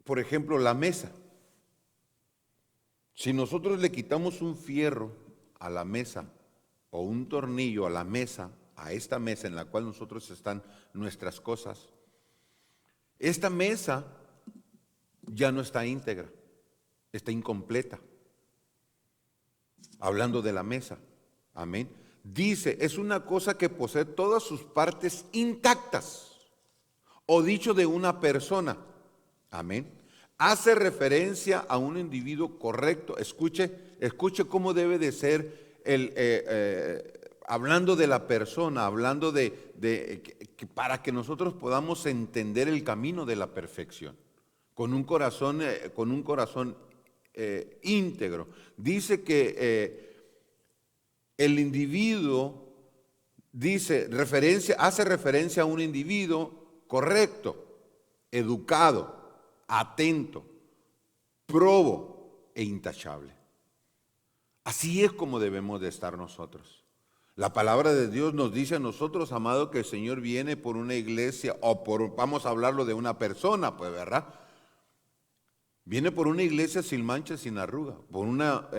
Por ejemplo, la mesa. Si nosotros le quitamos un fierro a la mesa o un tornillo a la mesa, a esta mesa en la cual nosotros están nuestras cosas, esta mesa ya no está íntegra, está incompleta. Hablando de la mesa, amén. Dice, es una cosa que posee todas sus partes intactas, o dicho de una persona, amén. Hace referencia a un individuo correcto. Escuche cómo debe de ser hablando de la persona, hablando para que nosotros podamos entender el camino de la perfección, con un corazón íntegro. Dice que el individuo hace referencia a un individuo correcto, educado, atento, probo e intachable. Así es como debemos de estar nosotros. La palabra de Dios nos dice a nosotros, amado, que el Señor viene por una iglesia, vamos a hablarlo de una persona, pues, ¿verdad? Viene por una iglesia sin mancha, sin arruga, por una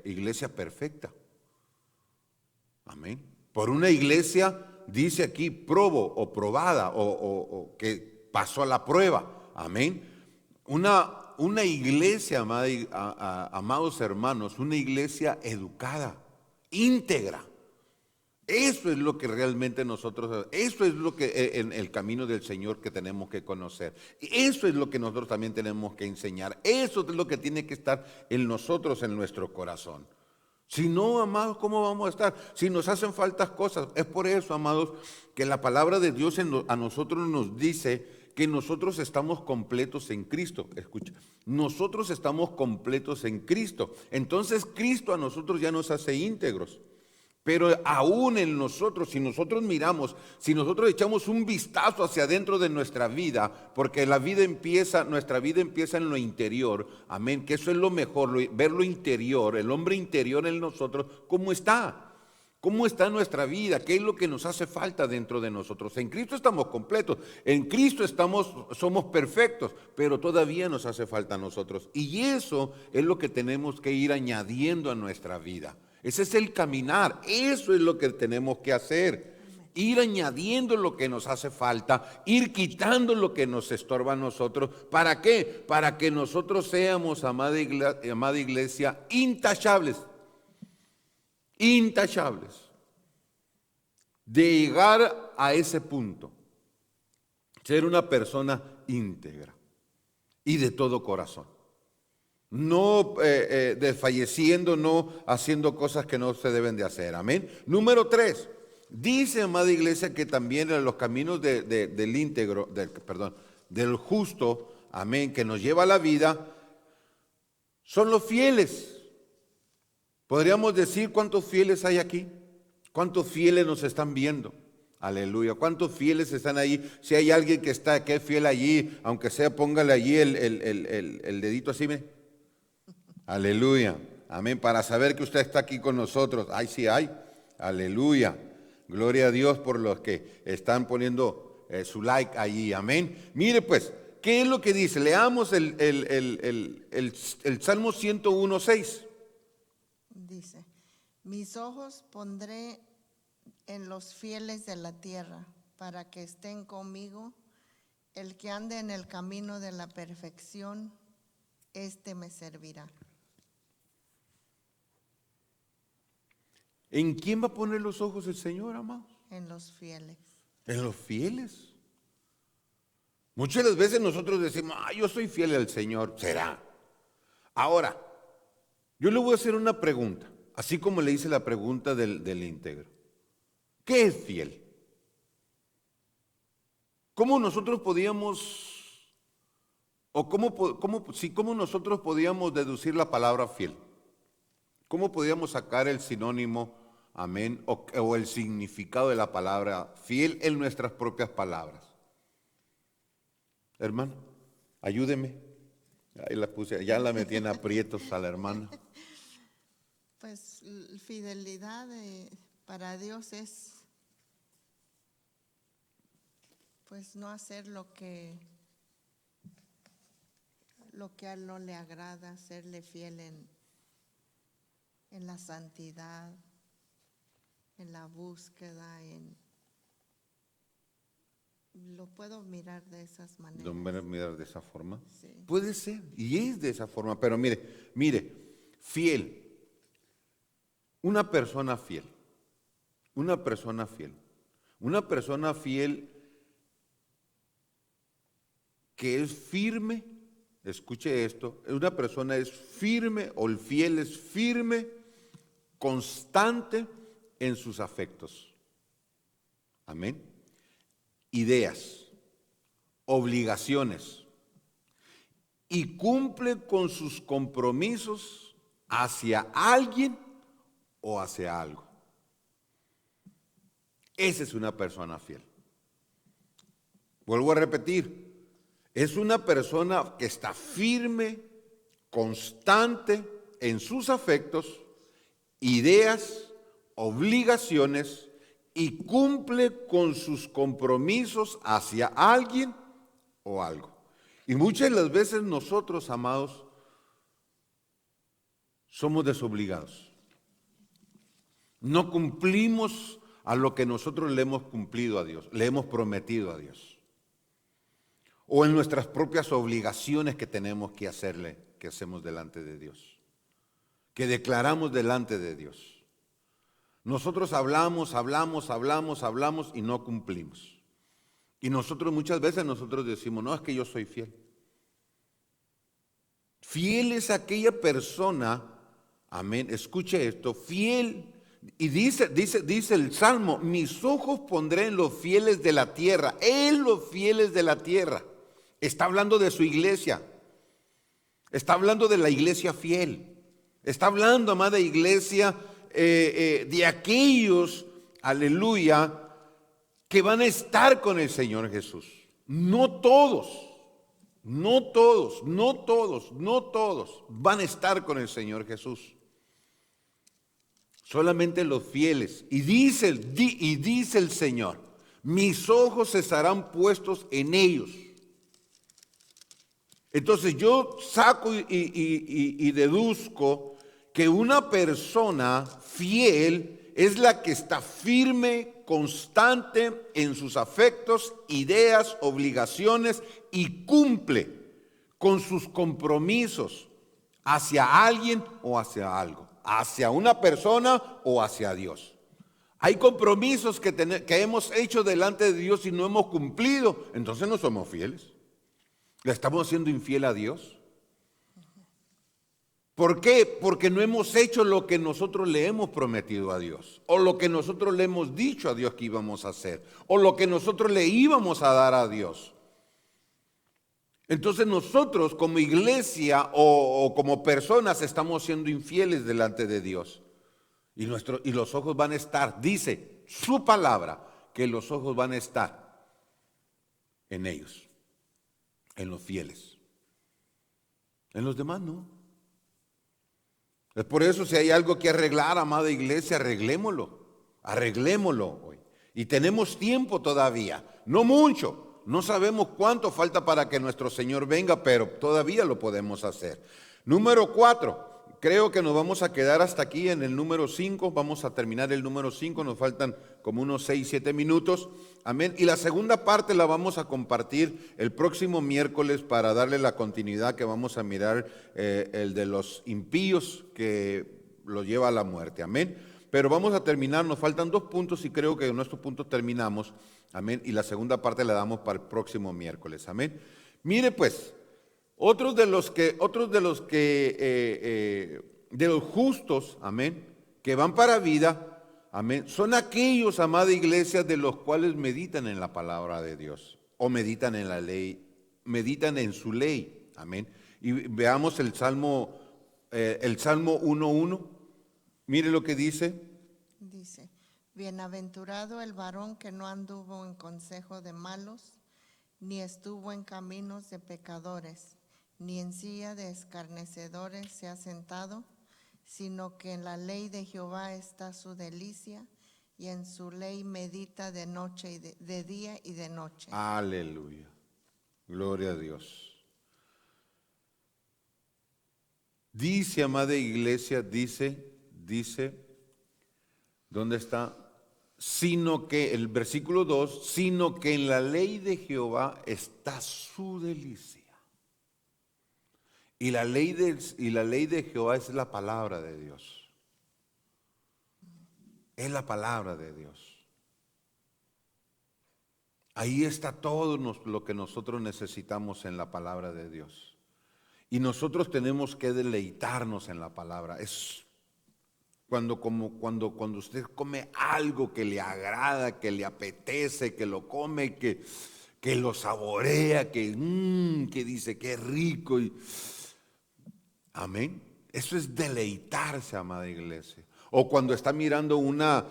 iglesia perfecta. Amén. Por una iglesia, dice aquí, probo o probada, o que pasó a la prueba. Amén. Una iglesia, amados hermanos, una iglesia educada, íntegra. Eso es lo que realmente nosotros, eso es lo que en el camino del Señor que tenemos que conocer. Eso es lo que nosotros también tenemos que enseñar. Eso es lo que tiene que estar en nosotros, en nuestro corazón. Si no, amados, ¿cómo vamos a estar? Si nos hacen faltas cosas. Es por eso, amados, que la palabra de Dios a nosotros nos dice que nosotros estamos completos en Cristo. Escucha, nosotros estamos completos en Cristo. Entonces Cristo a nosotros ya nos hace íntegros. Pero aún en nosotros, si nosotros miramos, si nosotros echamos un vistazo hacia adentro de nuestra vida, porque nuestra vida empieza en lo interior, amén, que eso es lo mejor, ver lo interior, el hombre interior en nosotros, ¿cómo está? ¿Cómo está nuestra vida? ¿Qué es lo que nos hace falta dentro de nosotros? En Cristo estamos completos, en Cristo somos perfectos, pero todavía nos hace falta a nosotros. Y eso es lo que tenemos que ir añadiendo a nuestra vida. Ese es el caminar, eso es lo que tenemos que hacer. Ir añadiendo lo que nos hace falta, ir quitando lo que nos estorba a nosotros. ¿Para qué? Para que nosotros seamos, amada iglesia, intachables. Intachables. De llegar a ese punto. Ser una persona íntegra y de todo corazón. No desfalleciendo, no haciendo cosas que no se deben de hacer. Amén. Número 3. Dice, amada iglesia, que también en los caminos del íntegro, del justo, amén, que nos lleva a la vida, son los fieles. Podríamos decir cuántos fieles hay aquí. ¿Cuántos fieles nos están viendo? Aleluya. ¿Cuántos fieles están ahí? Si hay alguien que es fiel allí, aunque sea, póngale allí el dedito así, ¿me? Aleluya, amén, para saber que usted está aquí con nosotros. Ay, sí hay, aleluya, gloria a Dios por los que están poniendo su like allí, amén. Mire pues, ¿qué es lo que dice? Leamos el Salmo 101:6. Dice, mis ojos pondré en los fieles de la tierra, para que estén conmigo. El que ande en el camino de la perfección, este me servirá. ¿En quién va a poner los ojos el Señor, amados? En los fieles. En los fieles. Muchas de las veces nosotros decimos, yo soy fiel al Señor. ¿Será? Ahora, yo le voy a hacer una pregunta, así como le hice la pregunta del íntegro. ¿Qué es fiel? ¿Cómo nosotros podíamos, o cómo nosotros podíamos deducir la palabra fiel? ¿Cómo podíamos sacar el sinónimo, amén, o el significado de la palabra fiel en nuestras propias palabras? Hermano, ayúdeme. Ahí la puse, ya la metí en aprietos a la hermana. Pues fidelidad para Dios es, pues no hacer lo que a Él no le agrada, serle fiel en la santidad, en la búsqueda, lo puedo mirar de esas maneras. ¿Lo mirar de esa forma? Sí. Puede ser, y es de esa forma, pero mire, fiel. Una persona fiel que es firme, escuche esto, una persona es firme, o el fiel es firme, constante en sus afectos. Amén. Ideas, obligaciones, y cumple con sus compromisos hacia alguien o hacia algo. Esa es una persona fiel. Vuelvo a repetir, es una persona que está firme, constante en sus afectos, ideas, obligaciones, y cumple con sus compromisos hacia alguien o algo. Y muchas de las veces nosotros, amados, somos desobligados. No cumplimos a lo que nosotros le hemos cumplido a Dios, le hemos prometido a Dios. O en nuestras propias obligaciones que tenemos que hacerle, que hacemos delante de Dios, que declaramos delante de Dios. Nosotros hablamos y no cumplimos. Y nosotros muchas veces decimos, no, es que yo soy fiel. Fiel es aquella persona, amén, escuche esto, fiel. Y dice el Salmo, mis ojos pondré en los fieles de la tierra, en los fieles de la tierra. Está hablando de su iglesia, está hablando de la iglesia fiel, está hablando, amada iglesia, de aquellos, aleluya, que van a estar con el Señor Jesús. No todos van a estar con el Señor Jesús. Solamente los fieles. Y dice el Señor, mis ojos estarán puestos en ellos. Entonces yo saco y deduzco que una persona fiel es la que está firme, constante en sus afectos, ideas, obligaciones y cumple con sus compromisos hacia alguien o hacia algo, hacia una persona o hacia Dios. Hay compromisos que hemos hecho delante de Dios y no hemos cumplido, entonces no somos fieles. ¿Le estamos siendo infiel a Dios? ¿Por qué? Porque no hemos hecho lo que nosotros le hemos prometido a Dios, o lo que nosotros le hemos dicho a Dios que íbamos a hacer, o lo que nosotros le íbamos a dar a Dios. Entonces nosotros como iglesia o como personas estamos siendo infieles delante de Dios. Y los ojos van a estar, dice su palabra, que los ojos van a estar en ellos, en los fieles. En los demás no. Es por eso, si hay algo que arreglar, amada iglesia, arreglémoslo hoy. Y tenemos tiempo todavía, no mucho, no sabemos cuánto falta para que nuestro Señor venga, pero todavía lo podemos hacer. Número 4, creo que nos vamos a quedar hasta aquí en el número 5, vamos a terminar el número 5, nos faltan como unos 6, 7 minutos, amén. Y la segunda parte la vamos a compartir el próximo miércoles para darle la continuidad que vamos a mirar, el de los impíos que lo lleva a la muerte, amén. Pero vamos a terminar, nos faltan 2 puntos y creo que en nuestros puntos terminamos, amén. Y la segunda parte la damos para el próximo miércoles, amén. Mire pues, otros de los justos, amén, que van para vida, amén, son aquellos, amada iglesia, de los cuales meditan en la palabra de Dios o meditan en la ley, meditan en su ley, amén. Y veamos el Salmo 1:1. Mire lo que dice. Dice, bienaventurado el varón que no anduvo en consejo de malos, ni estuvo en caminos de pecadores, ni en silla de escarnecedores se ha sentado, sino que en la ley de Jehová está su delicia, y en su ley medita de noche y de día y de noche. Aleluya. Gloria a Dios. Dice, amada iglesia, dice, ¿dónde está? Sino que, el versículo 2, sino que en la ley de Jehová está su delicia. Y la ley de Jehová es la palabra de Dios. Es la palabra de Dios. Ahí está todo lo que nosotros necesitamos en la palabra de Dios. Y nosotros tenemos que deleitarnos en la palabra. Es cuando usted come algo que le agrada, que le apetece, que lo come, que lo saborea, que dice que es rico. Amén. Eso es deleitarse, amada iglesia. O cuando está mirando una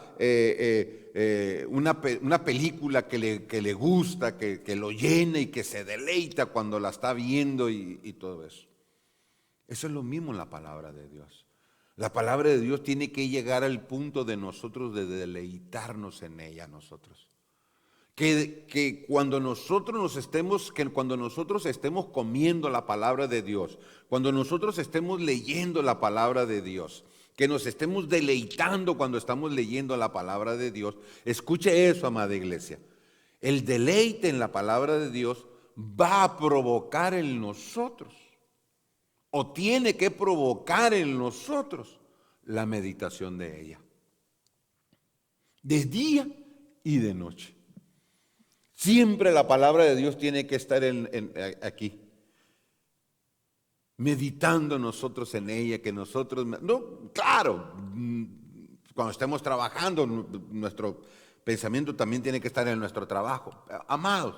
película que le gusta, que lo llena y que se deleita cuando la está viendo y todo eso. Eso es lo mismo en la palabra de Dios. La palabra de Dios tiene que llegar al punto de nosotros de deleitarnos en ella nosotros. Que cuando nosotros estemos comiendo la palabra de Dios, cuando nosotros estemos leyendo la palabra de Dios, que nos estemos deleitando cuando estamos leyendo la palabra de Dios, escuche eso, amada iglesia. El deleite en la palabra de Dios va a provocar en nosotros, o tiene que provocar en nosotros, la meditación de ella. de día y de noche. Siempre la palabra de Dios tiene que estar aquí, meditando nosotros en ella, que nosotros, no, claro, cuando estemos trabajando, nuestro pensamiento también tiene que estar en nuestro trabajo, amados.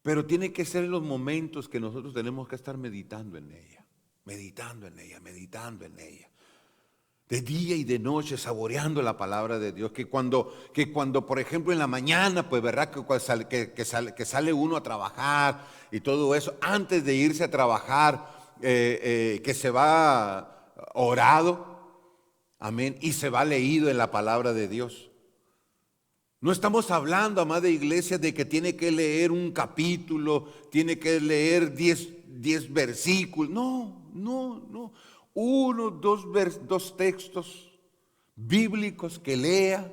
Pero tiene que ser en los momentos que nosotros tenemos que estar meditando en ella, meditando en ella, meditando en ella. De día y de noche, saboreando la palabra de Dios. Que cuando por ejemplo, en la mañana, pues, ¿verdad? Que sale uno a trabajar y todo eso, antes de irse a trabajar, que se va orado, amén, y se va leído en la palabra de Dios. No estamos hablando, amada iglesia, de que tiene que leer un capítulo, tiene que leer 10 versículos. No. Uno, dos textos bíblicos que lea,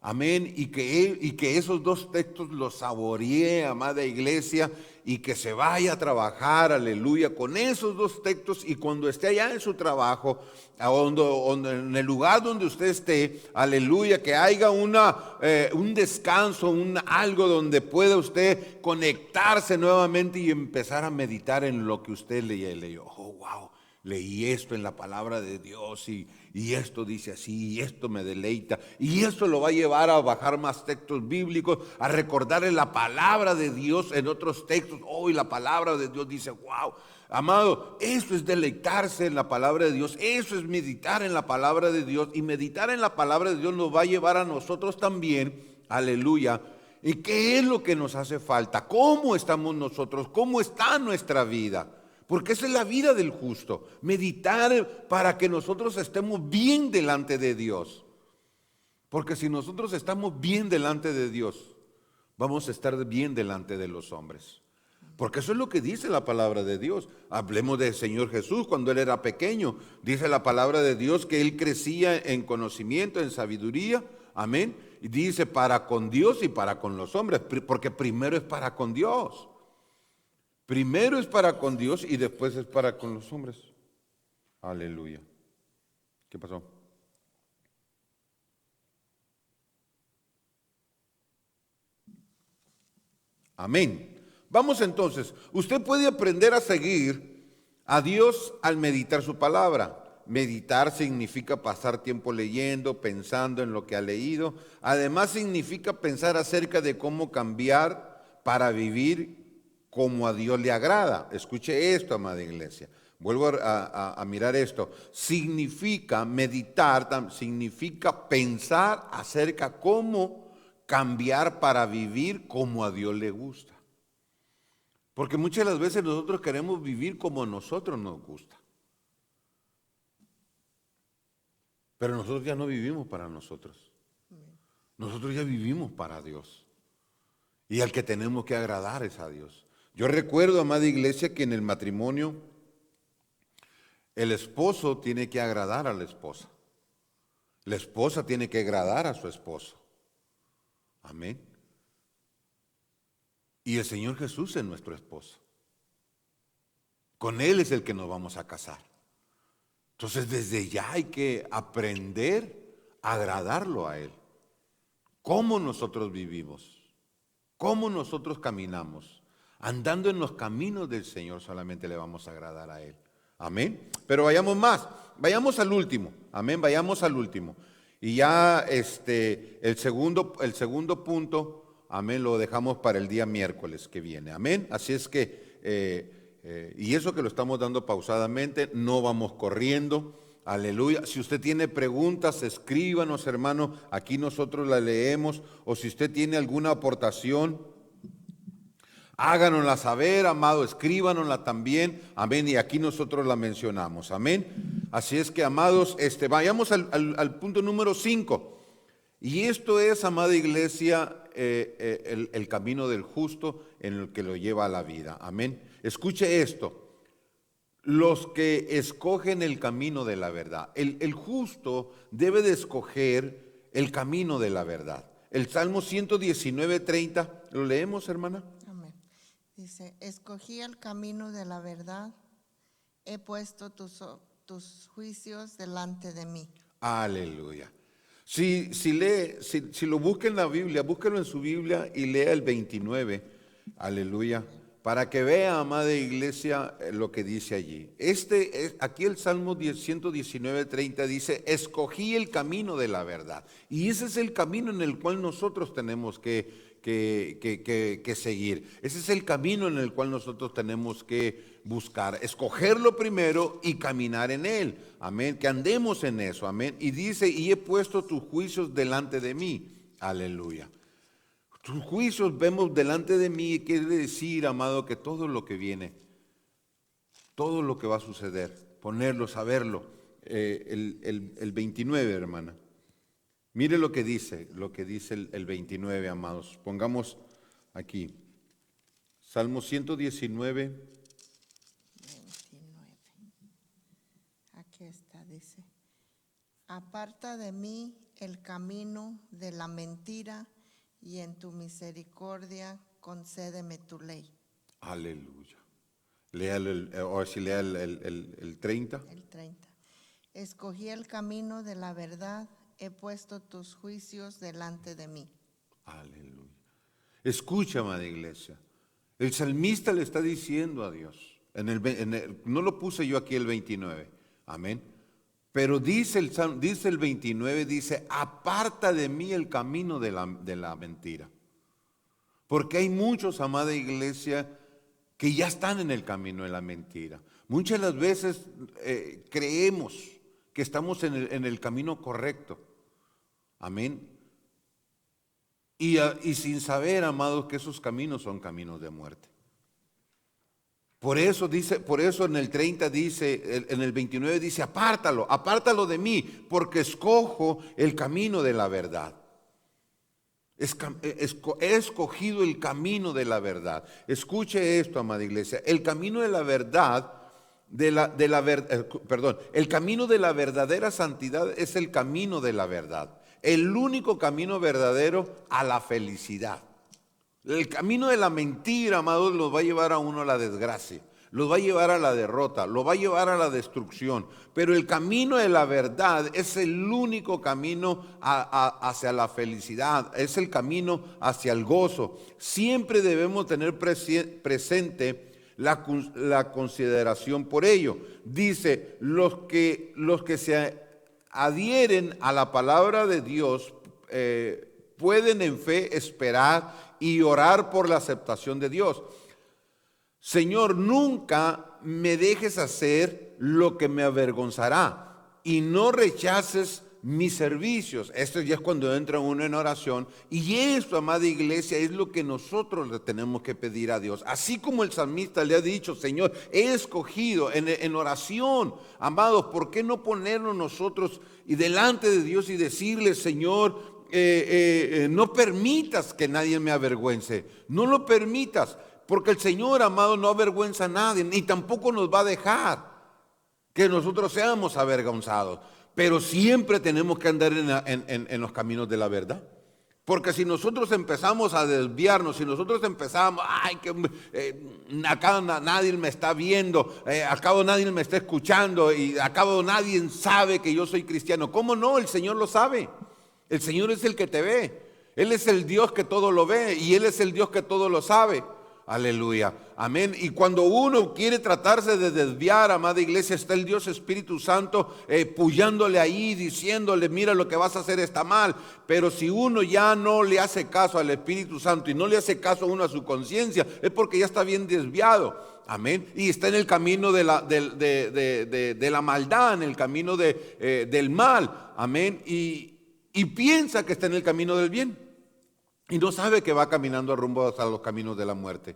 amén, y que esos dos textos los saboree, amada iglesia, y que se vaya a trabajar, aleluya, con esos dos textos, y cuando esté allá en su trabajo, en el lugar donde usted esté, aleluya, que haya un descanso, algo donde pueda usted conectarse nuevamente y empezar a meditar en lo que usted leyó. Oh, wow. Leí esto en la palabra de Dios y esto dice así, y esto me deleita, y eso lo va a llevar a bajar más textos bíblicos, a recordarle la palabra de Dios en otros textos. Y la palabra de Dios dice, wow, amado, eso es deleitarse en la palabra de Dios, eso es meditar en la palabra de Dios, y meditar en la palabra de Dios nos va a llevar a nosotros también, aleluya. ¿Y qué es lo que nos hace falta? ¿Cómo estamos nosotros? ¿Cómo está nuestra vida? Porque esa es la vida del justo, meditar para que nosotros estemos bien delante de Dios. Porque si nosotros estamos bien delante de Dios, vamos a estar bien delante de los hombres. Porque eso es lo que dice la palabra de Dios. Hablemos del Señor Jesús cuando Él era pequeño. Dice la palabra de Dios que Él crecía en conocimiento, en sabiduría. Amén. Y dice para con Dios y para con los hombres. Porque primero es para con Dios. Primero es para con Dios y después es para con los hombres. Aleluya. ¿Qué pasó? Amén. Vamos entonces. Usted puede aprender a seguir a Dios al meditar su palabra. Meditar significa pasar tiempo leyendo, pensando en lo que ha leído. Además significa pensar acerca de cómo cambiar para vivir como a Dios le agrada. Escuche esto, amada iglesia. Vuelvo a mirar esto. Significa meditar, significa pensar acerca cómo cambiar para vivir como a Dios le gusta. Porque muchas de las veces nosotros queremos vivir como a nosotros nos gusta. Pero nosotros ya no vivimos para nosotros. Nosotros ya vivimos para Dios. Y al que tenemos que agradar es a Dios. Yo recuerdo, amada iglesia, que en el matrimonio el esposo tiene que agradar a la esposa. La esposa tiene que agradar a su esposo. Amén. Y el Señor Jesús es nuestro esposo. Con Él es el que nos vamos a casar. Entonces desde ya hay que aprender a agradarlo a Él. ¿Cómo nosotros vivimos? ¿Cómo nosotros caminamos? Andando en los caminos del Señor solamente le vamos a agradar a Él. Amén. Pero vayamos más. Vayamos al último. Amén. Vayamos al último. Y ya el segundo punto, amén, lo dejamos para el día miércoles que viene. Amén. Así es que, y eso que lo estamos dando pausadamente, no vamos corriendo. Aleluya. Si usted tiene preguntas, escríbanos, hermano. Aquí nosotros la leemos. O si usted tiene alguna aportación, háganosla saber, amado. Escríbanosla también. Amén. Y aquí nosotros la mencionamos. Amén. Así es que, amados, vayamos al punto número 5. Y esto es, amada iglesia, el camino del justo en el que lo lleva a la vida. Amén. Escuche esto. Los que escogen el camino de la verdad. El justo debe de escoger el camino de la verdad. El Salmo 119:30, ¿lo leemos, hermana? Amén. Dice, escogí el camino de la verdad, he puesto tus juicios delante de mí. Aleluya. Si lo busca en la Biblia, búsquelo en su Biblia y lea el 29, aleluya, para que vea, amada iglesia, lo que dice allí. Aquí el Salmo 119:30 dice, escogí el camino de la verdad. Y ese es el camino en el cual nosotros tenemos que seguir. Ese es el camino en el cual nosotros tenemos que buscar, escogerlo primero y caminar en él. Amén, que andemos en eso. Amén. Y dice, y he puesto tus juicios delante de mí. Aleluya. Tus juicios vemos delante de mí, quiere decir, amado, que todo lo que viene, todo lo que va a suceder, ponerlo, saberlo. El 29, hermana. Mire lo que dice el 29, amados. Pongamos aquí. Salmo 119. 29. Aquí está, dice. Aparta de mí el camino de la mentira y en tu misericordia concédeme tu ley. Aleluya. Lea el 30. El 30. Escogí el camino de la verdad, he puesto tus juicios delante de mí. Aleluya. Escucha, amada iglesia. El salmista le está diciendo a Dios. No lo puse yo aquí el 29. Amén. Pero dice el 29, dice, aparta de mí el camino de la mentira. Porque hay muchos, amada iglesia, que ya están en el camino de la mentira. Muchas de las veces creemos que estamos en el camino correcto. Amén. Y sin saber, amados, que esos caminos son caminos de muerte. Por eso en el 30 dice, en el 29 dice, apártalo de mí, porque escojo el camino de la verdad. He escogido el camino de la verdad. Escuche esto, amada iglesia. El camino de la verdad, el camino de la verdadera santidad es el camino de la verdad. El único camino verdadero a la felicidad. El camino de la mentira, amados, los va a llevar a uno a la desgracia, los va a llevar a la derrota, los va a llevar a la destrucción. Pero el camino de la verdad es el único camino hacia la felicidad, es el camino hacia el gozo. Siempre debemos tener presente la consideración por ello. Dice, los que se adhieren a la palabra de Dios pueden en fe esperar y orar por la aceptación de Dios. Señor, nunca me dejes hacer lo que me avergonzará y no rechaces mis servicios. Esto ya es cuando entra uno en oración, y esto, amada iglesia, es lo que nosotros le tenemos que pedir a Dios. Así como el salmista le ha dicho, Señor, he escogido en oración, amados, ¿por qué no ponernos nosotros y delante de Dios y decirle, Señor, no permitas que nadie me avergüence, no lo permitas, porque el Señor, amado, no avergüenza a nadie, ni tampoco nos va a dejar que nosotros seamos avergonzados. Pero siempre tenemos que andar en los caminos de la verdad. Porque si nosotros empezamos a desviarnos, si nosotros empezamos, acá nadie me está viendo, acá nadie me está escuchando, y acá nadie sabe que yo soy cristiano. ¿Cómo no? El Señor lo sabe. El Señor es el que te ve. Él es el Dios que todo lo ve y Él es el Dios que todo lo sabe. Aleluya, amén. Y cuando uno quiere tratarse de desviar, amada iglesia, está el Dios Espíritu Santo puyándole ahí, diciéndole, mira, lo que vas a hacer está mal. Pero si uno ya no le hace caso al Espíritu Santo y no le hace caso a uno a su conciencia, es porque ya está bien desviado. Amén. Y está en el camino de la maldad, en el camino del mal. Amén. Y piensa que está en el camino del bien. Y no sabe que va caminando rumbo hacia los caminos de la muerte.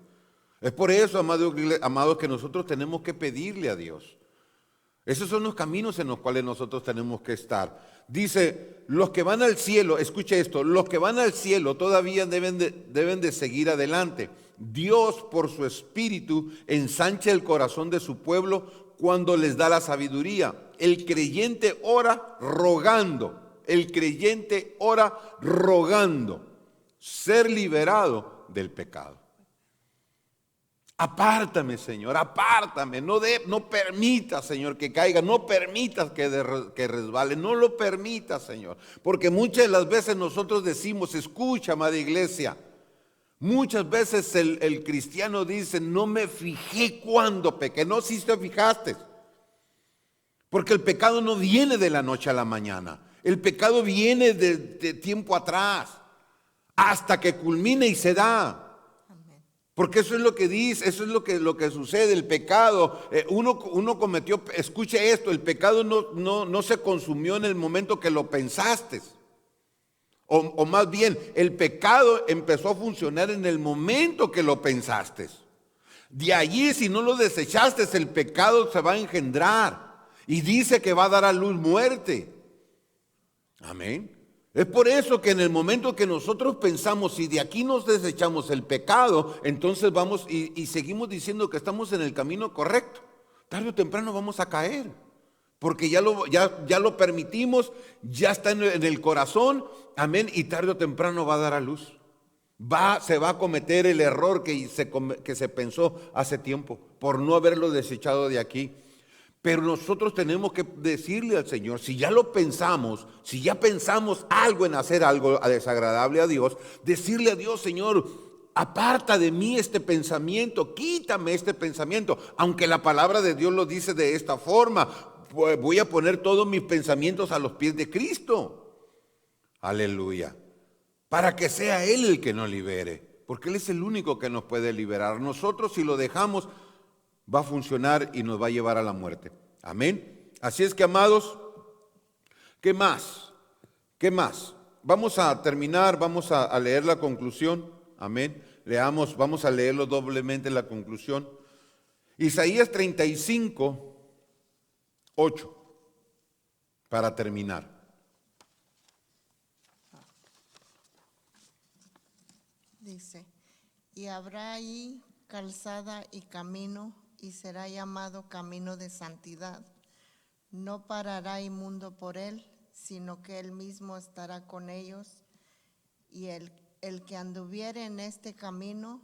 Es por eso, amados, que nosotros tenemos que pedirle a Dios. Esos son los caminos en los cuales nosotros tenemos que estar. Dice, los que van al cielo, escuche esto, los que van al cielo todavía deben de seguir adelante. Dios, por su espíritu, ensancha el corazón de su pueblo cuando les da la sabiduría. El creyente ora rogando. El creyente ora rogando ser liberado del pecado. Apártame, Señor, apártame. No permitas, Señor, que caiga. No permitas que resbale. No lo permitas, Señor. Porque muchas de las veces nosotros decimos, escucha, amada iglesia. Muchas veces el cristiano dice, no me fijé cuando pequé. No, si te fijaste. Porque el pecado no viene de la noche a la mañana. El pecado viene de tiempo atrás. Hasta que culmine y se da. Porque eso es lo que dice, eso es lo que sucede, el pecado. Uno cometió, escuche esto, el pecado no se consumió en el momento que lo pensaste. O más bien, el pecado empezó a funcionar en el momento que lo pensaste. De allí, si no lo desechaste, el pecado se va a engendrar. Y dice que va a dar a luz muerte. Amén. Es por eso que en el momento que nosotros pensamos, si de aquí nos desechamos el pecado, entonces vamos y seguimos diciendo que estamos en el camino correcto. Tarde o temprano vamos a caer, porque ya lo permitimos, ya está en el corazón, amén, y tarde o temprano va a dar a luz. Se va a cometer el error que se pensó hace tiempo, por no haberlo desechado de aquí. Pero nosotros tenemos que decirle al Señor, si ya lo pensamos, si ya pensamos algo en hacer algo desagradable a Dios, decirle a Dios, Señor, aparta de mí este pensamiento, quítame este pensamiento. Aunque la palabra de Dios lo dice de esta forma, pues voy a poner todos mis pensamientos a los pies de Cristo. Aleluya. Para que sea Él el que nos libere, porque Él es el único que nos puede liberar. Nosotros, si lo dejamos, va a funcionar y nos va a llevar a la muerte. Amén. Así es que, amados, ¿qué más? ¿Qué más? Vamos a terminar, vamos a leer la conclusión. Amén. Vamos a leerlo doblemente la conclusión. Isaías 35, 8, para terminar. Dice, y habrá ahí calzada y camino, y será llamado camino de santidad. No parará inmundo por él, sino que él mismo estará con ellos, y el que anduviere en este camino,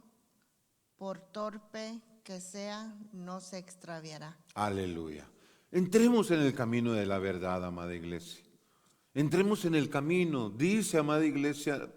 por torpe que sea, no se extraviará. Aleluya. Entremos en el camino de la verdad, amada iglesia. Entremos en el camino, dice, amada iglesia,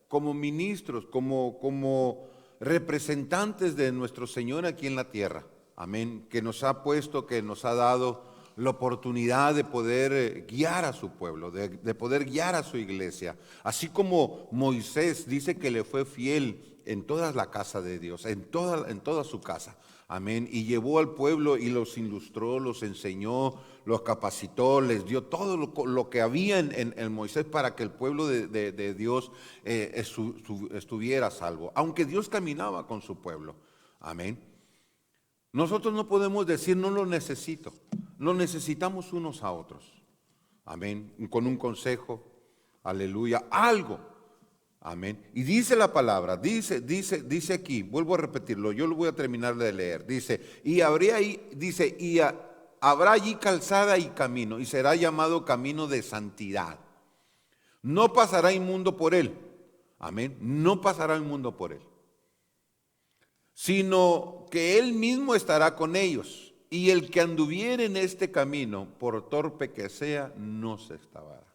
como ministros, como representantes de nuestro Señor aquí en la tierra, amén, que nos ha puesto, que nos ha dado la oportunidad de poder guiar a su pueblo, de poder guiar a su iglesia, así como Moisés dice que le fue fiel en toda la casa de Dios, en toda su casa, amén, y llevó al pueblo y los ilustró, los enseñó, los capacitó, les dio todo lo que había en Moisés para que el pueblo de Dios estuviera a salvo, aunque Dios caminaba con su pueblo, amén. Nosotros no podemos decir no lo necesito, lo necesitamos unos a otros, amén, con un consejo, aleluya, algo, amén. Y dice la palabra, dice aquí, vuelvo a repetirlo, yo lo voy a terminar de leer, dice, habrá allí calzada y camino, y será llamado camino de santidad. No pasará inmundo por él, amén, no pasará inmundo por él, sino que él mismo estará con ellos, y el que anduviere en este camino, por torpe que sea, no se extraviará.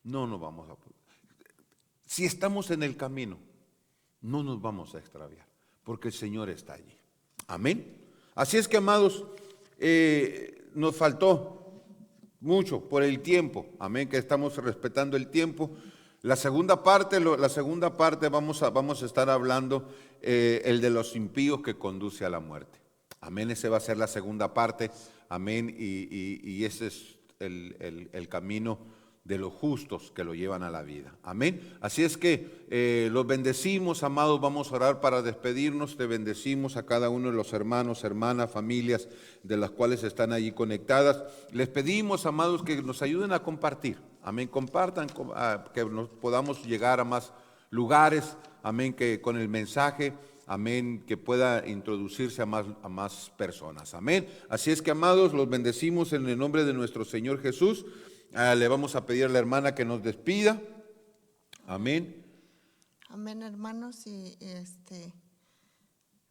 No nos vamos a poder. Si estamos en el camino, no nos vamos a extraviar, porque el Señor está allí. Amén. Así es que, amados, nos faltó mucho por el tiempo, amén, que estamos respetando el tiempo. La segunda parte vamos a estar hablando el de los impíos que conduce a la muerte. Amén, ese va a ser la segunda parte, amén, y ese es el camino de los justos que lo llevan a la vida. Amén. Así es que los bendecimos, amados, vamos a orar para despedirnos. Te bendecimos a cada uno de los hermanos, hermanas, familias de las cuales están allí conectadas. Les pedimos, amados, que nos ayuden a compartir. Amén. Compartan, que nos podamos llegar a más lugares. Amén. Que con el mensaje, amén, que pueda introducirse a más personas. Amén. Así es que, amados, los bendecimos en el nombre de nuestro Señor Jesús. Le vamos a pedir a la hermana que nos despida. Amén. Amén, hermanos. Y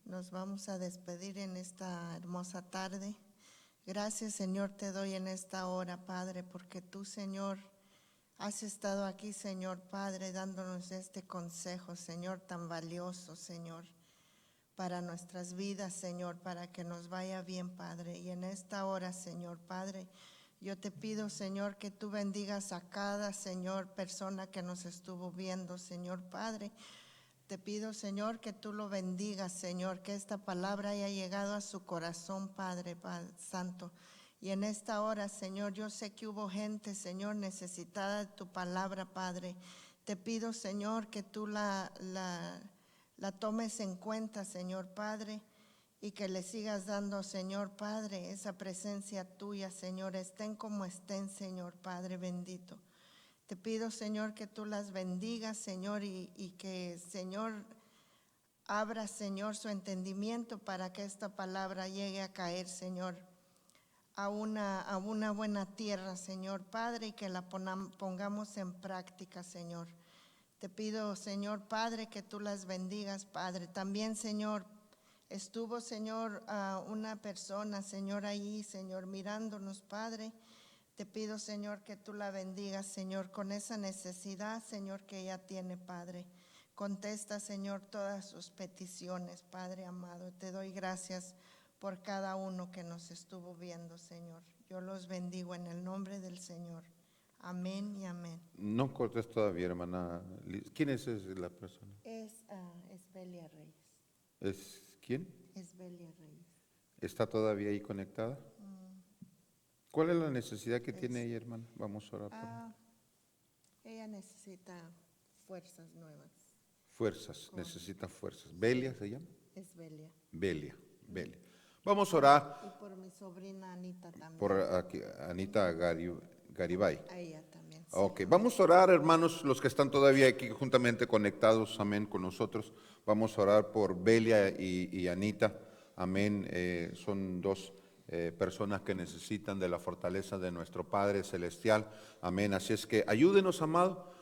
nos vamos a despedir en esta hermosa tarde. Gracias, Señor, te doy en esta hora, Padre, porque tú, Señor, has estado aquí, Señor Padre, dándonos este consejo, Señor, tan valioso, Señor, para nuestras vidas, Señor, para que nos vaya bien, Padre. Y en esta hora, Señor Padre, yo te pido, Señor, que tú bendigas a cada, Señor, persona que nos estuvo viendo, Señor Padre. Te pido, Señor, que tú lo bendigas, Señor, que esta palabra haya llegado a su corazón, Padre Santo. Y en esta hora, Señor, yo sé que hubo gente, Señor, necesitada de tu palabra, Padre. Te pido, Señor, que tú la tomes en cuenta, Señor Padre, y que le sigas dando, Señor Padre, esa presencia tuya, Señor. Estén como estén, Señor Padre bendito. Te pido, Señor, que tú las bendigas, Señor, y que, Señor, abra, Señor, su entendimiento para que esta palabra llegue a caer, Señor, a una buena tierra, Señor Padre, y que la pongamos en práctica, Señor. Te pido, Señor Padre, que tú las bendigas, Padre. También, Señor, estuvo, Señor, una persona, Señor, ahí, Señor, mirándonos, Padre. Te pido, Señor, que tú la bendigas, Señor, con esa necesidad, Señor, que ella tiene, Padre. Contesta, Señor, todas sus peticiones, Padre amado. Te doy gracias por cada uno que nos estuvo viendo, Señor. Yo los bendigo en el nombre del Señor. Amén y amén. No cortes todavía, hermana. ¿Quién es la persona? Es Belia Reyes. ¿Es quién? Es Belia Reyes. ¿Está todavía ahí conectada? ¿Cuál es la necesidad que tiene ella, hermana? Vamos a orar por ella. Ella necesita fuerzas nuevas. Fuerzas, necesita fuerzas. ¿Belia se llama? Es Belia. Belia. Vamos a orar. Y por mi sobrina Anita también. Por Anita Garibay. A ella también. Sí. Ok, vamos a orar, hermanos, los que están todavía aquí juntamente conectados, amén, con nosotros. Vamos a orar por Belia y Anita, amén. Son dos personas que necesitan de la fortaleza de nuestro Padre Celestial, amén. Así es que ayúdenos, amado,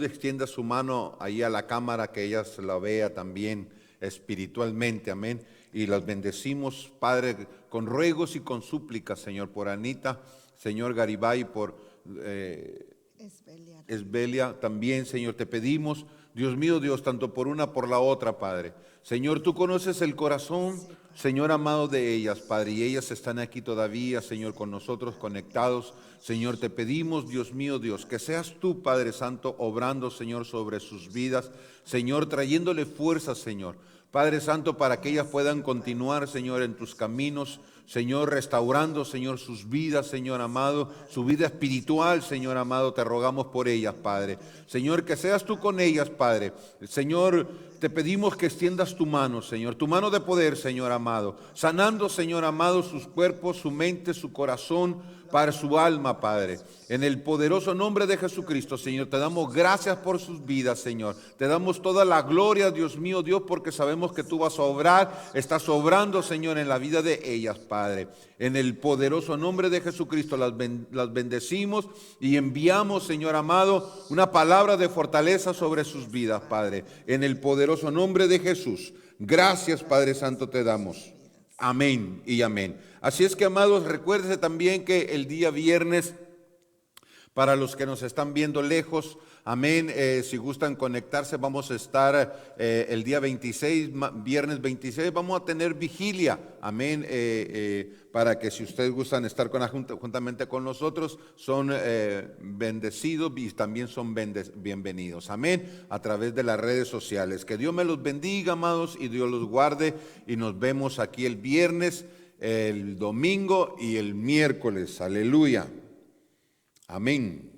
extienda su mano ahí a la cámara, que ella se la vea también espiritualmente, amén. Y las bendecimos, Padre, con ruegos y con súplicas, Señor, por Anita, Señor Garibay, por Esbelia también, Señor. Te pedimos, Dios mío, Dios, tanto por una por la otra, Padre. Señor, tú conoces el corazón, Señor amado, de ellas, Padre, y ellas están aquí todavía, Señor, con nosotros conectados. Señor, te pedimos, Dios mío, Dios, que seas tú, Padre Santo, obrando, Señor, sobre sus vidas, Señor, trayéndole fuerza, Señor. Padre Santo, para que ellas puedan continuar, Señor, en tus caminos, Señor, restaurando, Señor, sus vidas, Señor amado, su vida espiritual, Señor amado, te rogamos por ellas, Padre. Señor, que seas tú con ellas, Padre. Señor, te pedimos que extiendas tu mano, Señor, tu mano de poder, Señor amado, sanando, Señor amado, sus cuerpos, su mente, su corazón, para su alma, Padre. En el poderoso nombre de Jesucristo, Señor, te damos gracias por sus vidas, Señor. Te damos toda la gloria, Dios mío, Dios, porque sabemos que tú vas a obrar, estás obrando, Señor, en la vida de ellas, Padre. En el poderoso nombre de Jesucristo las bendecimos y enviamos, Señor amado, una palabra de fortaleza sobre sus vidas, Padre. En el poderoso nombre de Jesús. Gracias, Padre Santo, te damos. Amén y amén. Así es que, amados, recuérdese también que el día viernes, para los que nos están viendo lejos, amén, si gustan conectarse, vamos a estar el día 26, viernes 26, vamos a tener vigilia, amén, para que si ustedes gustan estar juntamente con nosotros, son bendecidos y también son bienvenidos, amén, a través de las redes sociales. Que Dios me los bendiga, amados, y Dios los guarde, y nos vemos aquí el viernes, el domingo y el miércoles, aleluya. Amén.